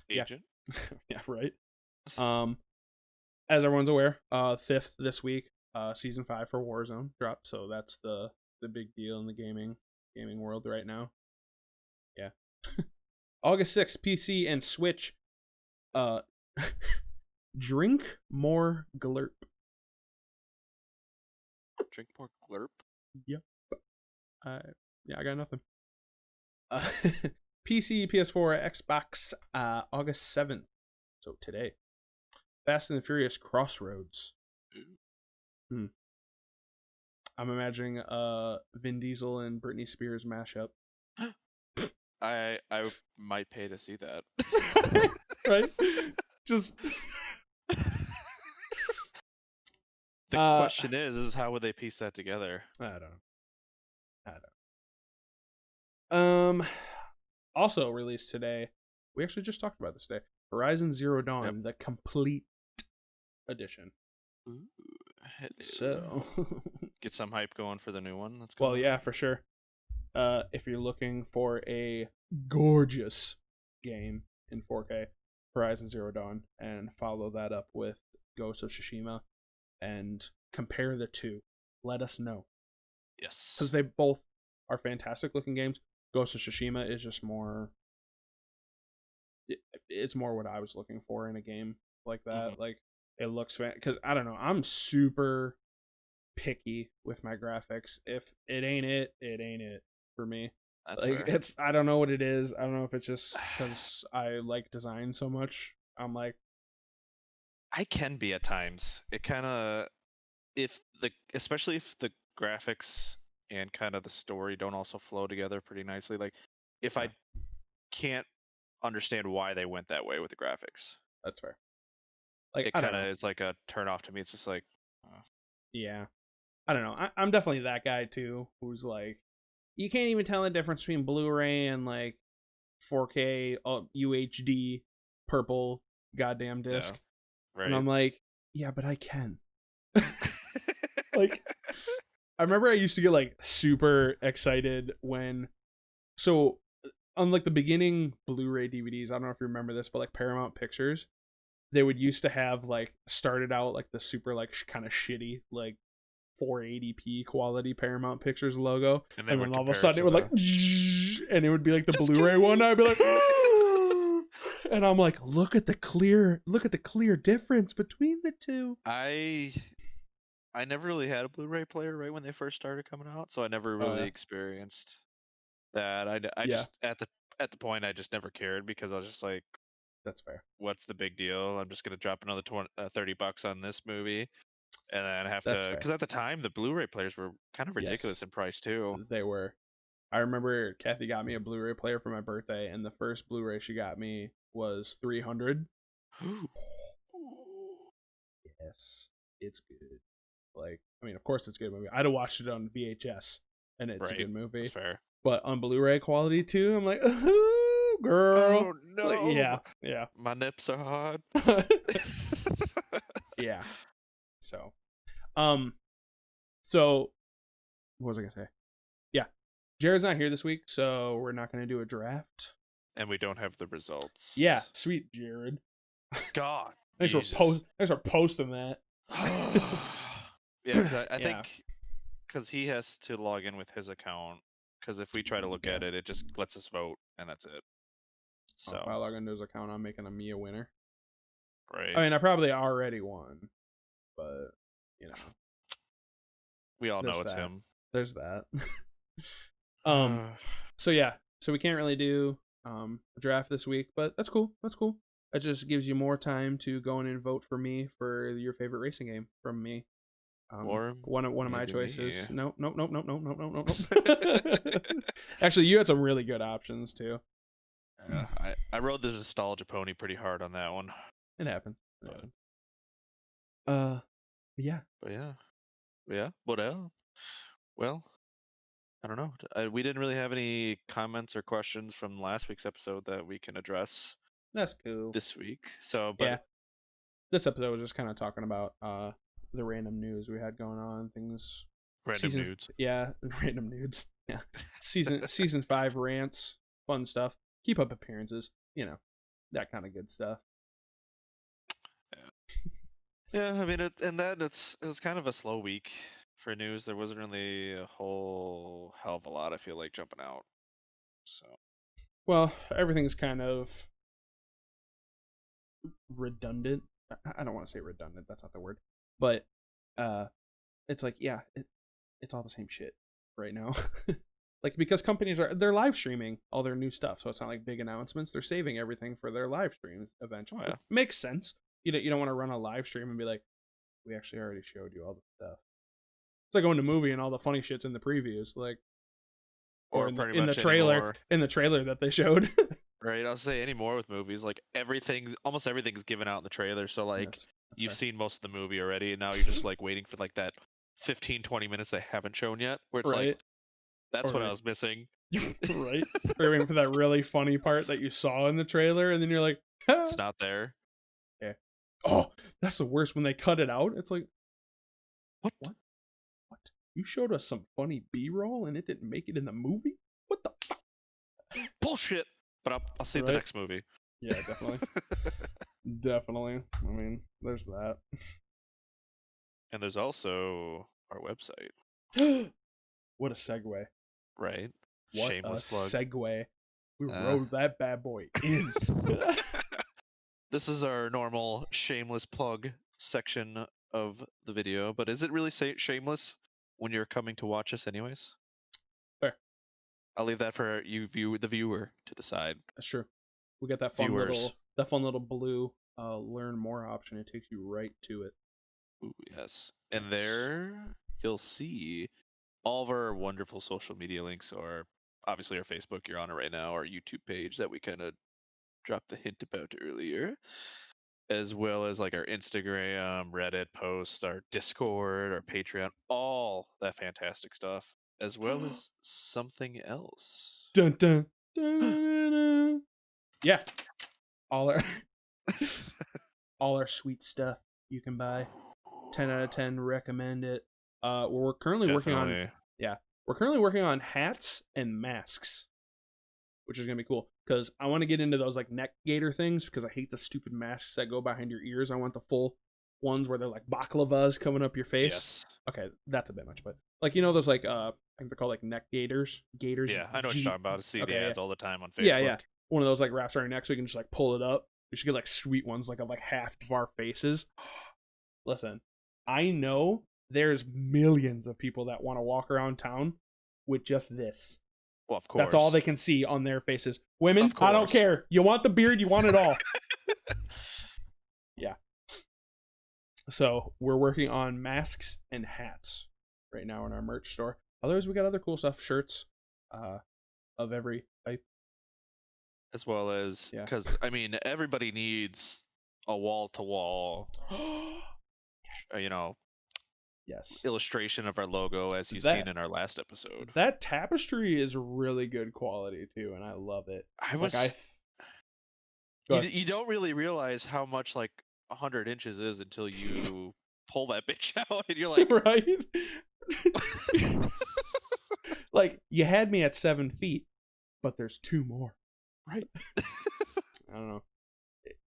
Yeah. Agent. Yeah, right. As everyone's aware, 5th this week, season 5 for Warzone dropped, so that's the big deal in the gaming world right now. Yeah. August 6th, PC and Switch. Drink more glurp. Drink more glurp. Yep. Yeah, I got nothing. PC, PS4, Xbox, August 7th. So today. Fast and the Furious Crossroads. I'm imagining Vin Diesel and Britney Spears mashup. I might pay to see that. Right? Just the question is how would they piece that together? I don't. Also released today. We actually just talked about this today. Horizon Zero Dawn, the complete edition. Ooh, So get some hype going for the new one. That's well, yeah, for sure. If you're looking for a gorgeous game in 4K, Horizon Zero Dawn, and follow that up with Ghost of Tsushima, and compare the two. Let us know. Yes. Because they both are fantastic looking games. Ghost of Tsushima is just more. It's more what I was looking for in a game like that. Mm-hmm. Like it looks because I don't know. I'm super picky with my graphics. If it ain't it, it ain't it for me. That's like fair. it's I don't know what it is. I don't know if it's just because I like design so much. I'm like, I can be at times. It kind of especially if the graphics and kind of the story don't also flow together pretty nicely. Like, if Yeah. I can't understand why they went that way with the graphics, That's fair. Like, it I don't kind of know. is like a turn off to me. It's just like, Yeah. I don't know. I'm definitely that guy too, who's like, you can't even tell the difference between Blu-ray and like 4K UHD purple goddamn yeah, disc. And right. I'm like, yeah, but I can. Like, I remember I used to get like super excited when, so on like the beginning Blu-ray DVDs, I don't know if you remember this, but like Paramount Pictures, they would used to have like started out like the super like kind of shitty like 480p quality Paramount Pictures logo, And they and would then all of a compare it sudden to it would like, the and it would be like the just Blu-ray one. kidding. I'd be like, and I'm like, look at the clear difference between the two. I never really had a Blu-ray player right when they first started coming out, so I never really Yeah, experienced that. I yeah, just at the point I just never cared because I was just like, that's fair. what's the big deal? I'm just gonna drop another $30 on this movie, and then have That's to, fair. because at the time the Blu-ray players were kind of Yes, ridiculous in price too. they were. I remember Kathy got me a Blu-ray player for my birthday, and the first Blu-ray she got me was 300. Yes, it's good. Like, I mean, of course it's a good movie. I'd have watched it on VHS, and it's a Right, good movie. that's fair. But on Blu-ray quality too, I'm like, ooh, girl. Oh Like, no, yeah, yeah, my nips are hard. yeah. So, um, so what was I gonna say? Yeah, Jared's not here this week, so we're not gonna do a draft. And we don't have the results. Yeah, sweet Jared. God, Thanks for Jesus. Thanks for posting that. Yeah, because I Yeah. think because he has to log in with his account. Because if we try to look Yeah. at it, it just lets us vote, and that's it. Oh, if So I log into his account, I'm making a Mia winner. right, I mean, I probably already won, but you know, we all there's know it's that. him. There's that. So yeah, so we can't really do a draft this week, but that's cool. That's cool. That just gives you more time to go in and vote for me for your favorite racing game from me. Or One of my maybe me. choices. Nope. Actually, you had some really good options too. Yeah, I rode the nostalgia pony pretty hard on that one. It happens. But, Yeah. but yeah. What else? Well, I don't know. We didn't really have any comments or questions from last week's episode that we can address That's cool. this week. So, Yeah. but This episode was just kind of talking about the random news we had going on, things. random nudes. Yeah, random nudes. Yeah. Season 5 rants, fun stuff. Keep up appearances, that kind of good stuff. Yeah, I mean, it was kind of a slow week for news. There wasn't really a whole hell of a lot, I feel like, jumping out. So, Well, everything's kind of redundant. I don't want to say redundant, that's not the word. But it's like, yeah, it's all the same shit right now. Like, because companies they're live streaming all their new stuff, so it's not like big announcements. They're saving everything for their live streams eventually. oh, yeah. Makes sense. You don't want to run a live stream and be like, we actually already showed you all the stuff. It's like going to movie and all the funny shit's in the previews, like, or in the trailer that they showed. Right, I'll say anymore with movies, like almost everything's given out in the trailer. So like That's you've fair. sing most of the movie already, and now you're just like waiting for like that 15-20 minutes they haven't shown yet, where it's like, Right. that's what I was missing. Right. Or waiting for that really funny part that you saw in the trailer, and then you're like, It's not there. yeah. Oh, that's the worst when they cut it out. It's like, What? You showed us some funny B-roll and it didn't make it in the movie? What the fuck? Bullshit. But I'll see the next movie. Yeah, definitely. Definitely. I mean, there's that. And there's also our website. What a segue. Right. What Shameless a plug. Segue. We rode that bad boy in. This is our normal shameless plug section of the video, but is it really shameless when you're coming to watch us anyways? Fair. I'll leave that for the viewer, to decide. That's true. We got that fun little blue learn more option. It takes you right to it. Ooh, yes. And there you'll see all of our wonderful social media links are obviously our Facebook, you're on it right now, our YouTube page that we kind of dropped the hint about earlier, as well as like our Instagram, Reddit posts, our Discord, our Patreon, all that fantastic stuff, as well as something else. Dun, dun, dun, dun, dun. Yeah, all our all our sweet stuff you can buy. 10 out of 10, recommend it. We're currently working on we're currently working on hats and masks, which is gonna be cool because I want to get into those like neck gaiter things because I hate the stupid masks that go behind your ears. I want the full ones where they're like baklavas coming up your face. Yes. Okay, that's a bit much, but like you know those like I think they're called like neck gaiters. Yeah, I know what you're talking about. I see the ads all the time on Facebook. Yeah. One of those like wraps around your neck so you can just like pull it up. You should get like sweet ones like of like half of our faces. Listen, I know there's millions of people that want to walk around town with just this. Well, of course. That's all they can see on their faces. Women, I don't care. You want the beard, you want it all. Yeah. So we're working on masks and hats right now in our merch store. Otherwise, we got other cool stuff, shirts of every type. As well as, because, I mean, everybody needs a wall-to-wall, yes, illustration of our logo, as you've seen in our last episode. That tapestry is really good quality, too, and I love it. You don't really realize how much, 100 inches is until you pull that bitch out, and you're like... Right? Like, you had me at 7 feet, but there's 2 more. Right. I don't know.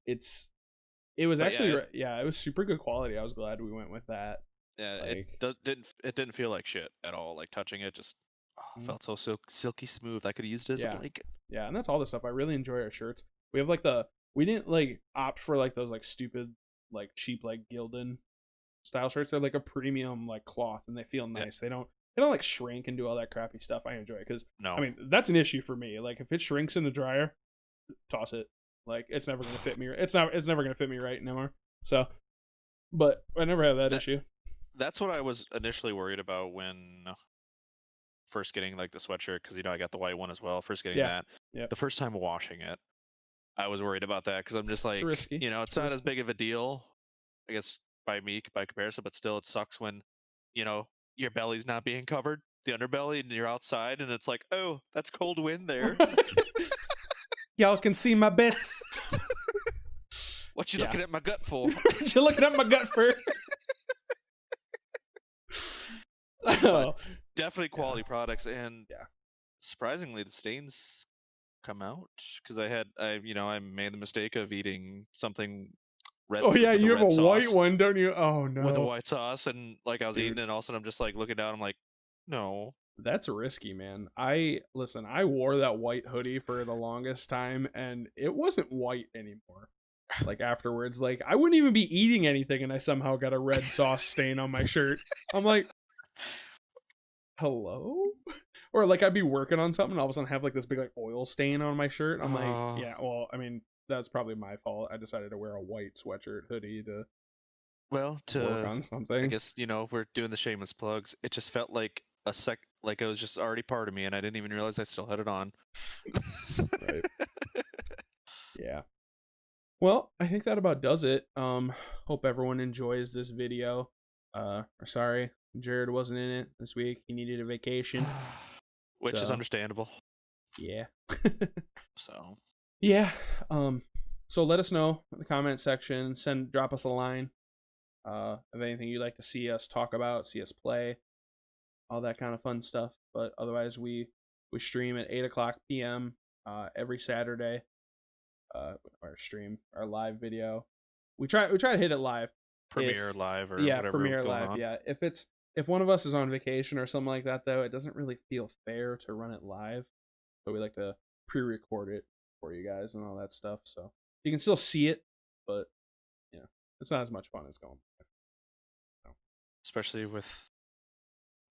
It was it was super good quality. I was glad we went with that. Yeah, it didn't feel like shit at all. Like touching it just felt so silky smooth. I could have used it as a blanket. Yeah, and that's all the stuff. I really enjoy our shirts. We have we didn't opt for those stupid cheap Gildan style shirts. They're like a premium cloth and they feel nice. They don't shrink and do all that crappy stuff. I enjoy it because I mean that's an issue for me. Like if it shrinks in the dryer, toss it. Like it's never gonna fit me. It's never gonna fit me right anymore. So, but I never had that issue. That's what I was initially worried about when first getting the sweatshirt because I got the white one as well. First getting that, the first time washing it, I was worried about that because I'm just like, it's risky. It's not as big of a deal, I guess by comparison, but still it sucks when your belly's not being covered, the underbelly, and you're outside and it's like, oh, that's cold wind there. Y'all can see my bits. What you looking at my gut for? What you looking at my gut for? Definitely quality products, and surprisingly the stains come out because I made the mistake of eating something red. Oh yeah, you have a white one, don't you? Oh no, with the white sauce, and I was eating it, and all of a sudden I'm just looking down, I'm like, no, that's risky, man. I wore that white hoodie for the longest time and it wasn't white anymore. Afterwards, I wouldn't even be eating anything and I somehow got a red sauce stain on my shirt. I'm like, hello? Or I'd be working on something and all of a sudden have this big oil stain on my shirt. I'm like, yeah, well, I mean, that's probably my fault. I decided to wear a white sweatshirt hoodie to work on something. I guess, we're doing the shameless plugs. It just felt like it was just already part of me and I didn't even realize I still had it on. Right. Yeah. Well, I think that about does it. Hope everyone enjoys this video. Sorry, Jared wasn't in it this week. He needed a vacation. Which is understandable. Yeah. So. Yeah. So let us know in the comment section. Drop us a line. Of anything you'd like to see us talk about, see us play, all that kind of fun stuff. But otherwise, we stream at 8:00 p.m. Every Saturday. Our live video. We try to hit it live. Premiere live or whatever. Premiere live. On. Yeah. If one of us is on vacation or something like that, though, it doesn't really feel fair to run it live. So we like to pre-record it for you guys and all that stuff. So you can still see it, but it's not as much fun as going live. So. Especially with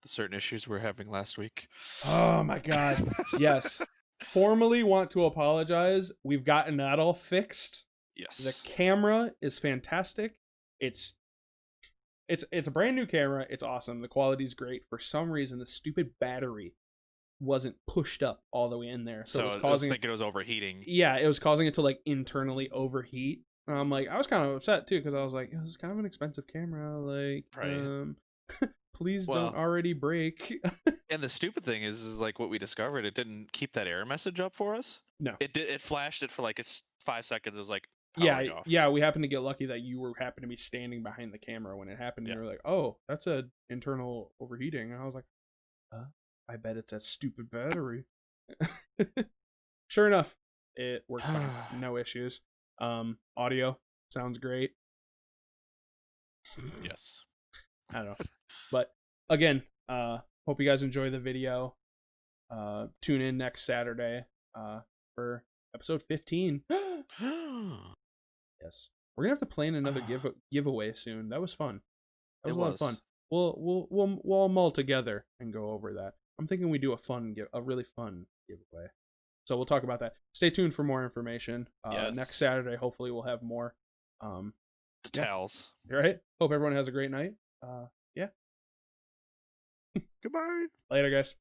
the certain issues we're having last week. Oh my god. Yes. Formally want to apologize. We've gotten that all fixed. Yes. The camera is fantastic. It's it's a brand new camera. It's awesome. The quality's great. For some reason, the stupid battery wasn't pushed up all the way in there, so it was I was causing thinking it was overheating. yeah, it was causing it to like internally overheat. I'm like, I was kind of upset too because I was like, this is kind of an expensive camera. Like, Right. please don't Well, already break. and the stupid thing is like what we discovered. It didn't keep that error message up for us. No. It did. It flashed it for like 5 seconds. It was like Yeah, powering off. yeah, we happened to get lucky that you were happened to be standing behind the camera when it happened. And Yeah. you were like, oh, that's a internal overheating. And I was like, I bet it's that stupid battery. Sure enough, it worked fine. No issues. Audio sounds great. Yes. I don't know. But again, hope you guys enjoy the video. Tune in next Saturday for episode 15. Yes. We're gonna have to plan another giveaway soon. That was fun. That was a lot of fun. We'll all mull together and go over that. I'm thinking we do a really fun giveaway. So we'll talk about that. Stay tuned for more information. Yes. Next Saturday, hopefully, we'll have more. Details. All right. Hope everyone has a great night. Yeah. Goodbye. Later, guys.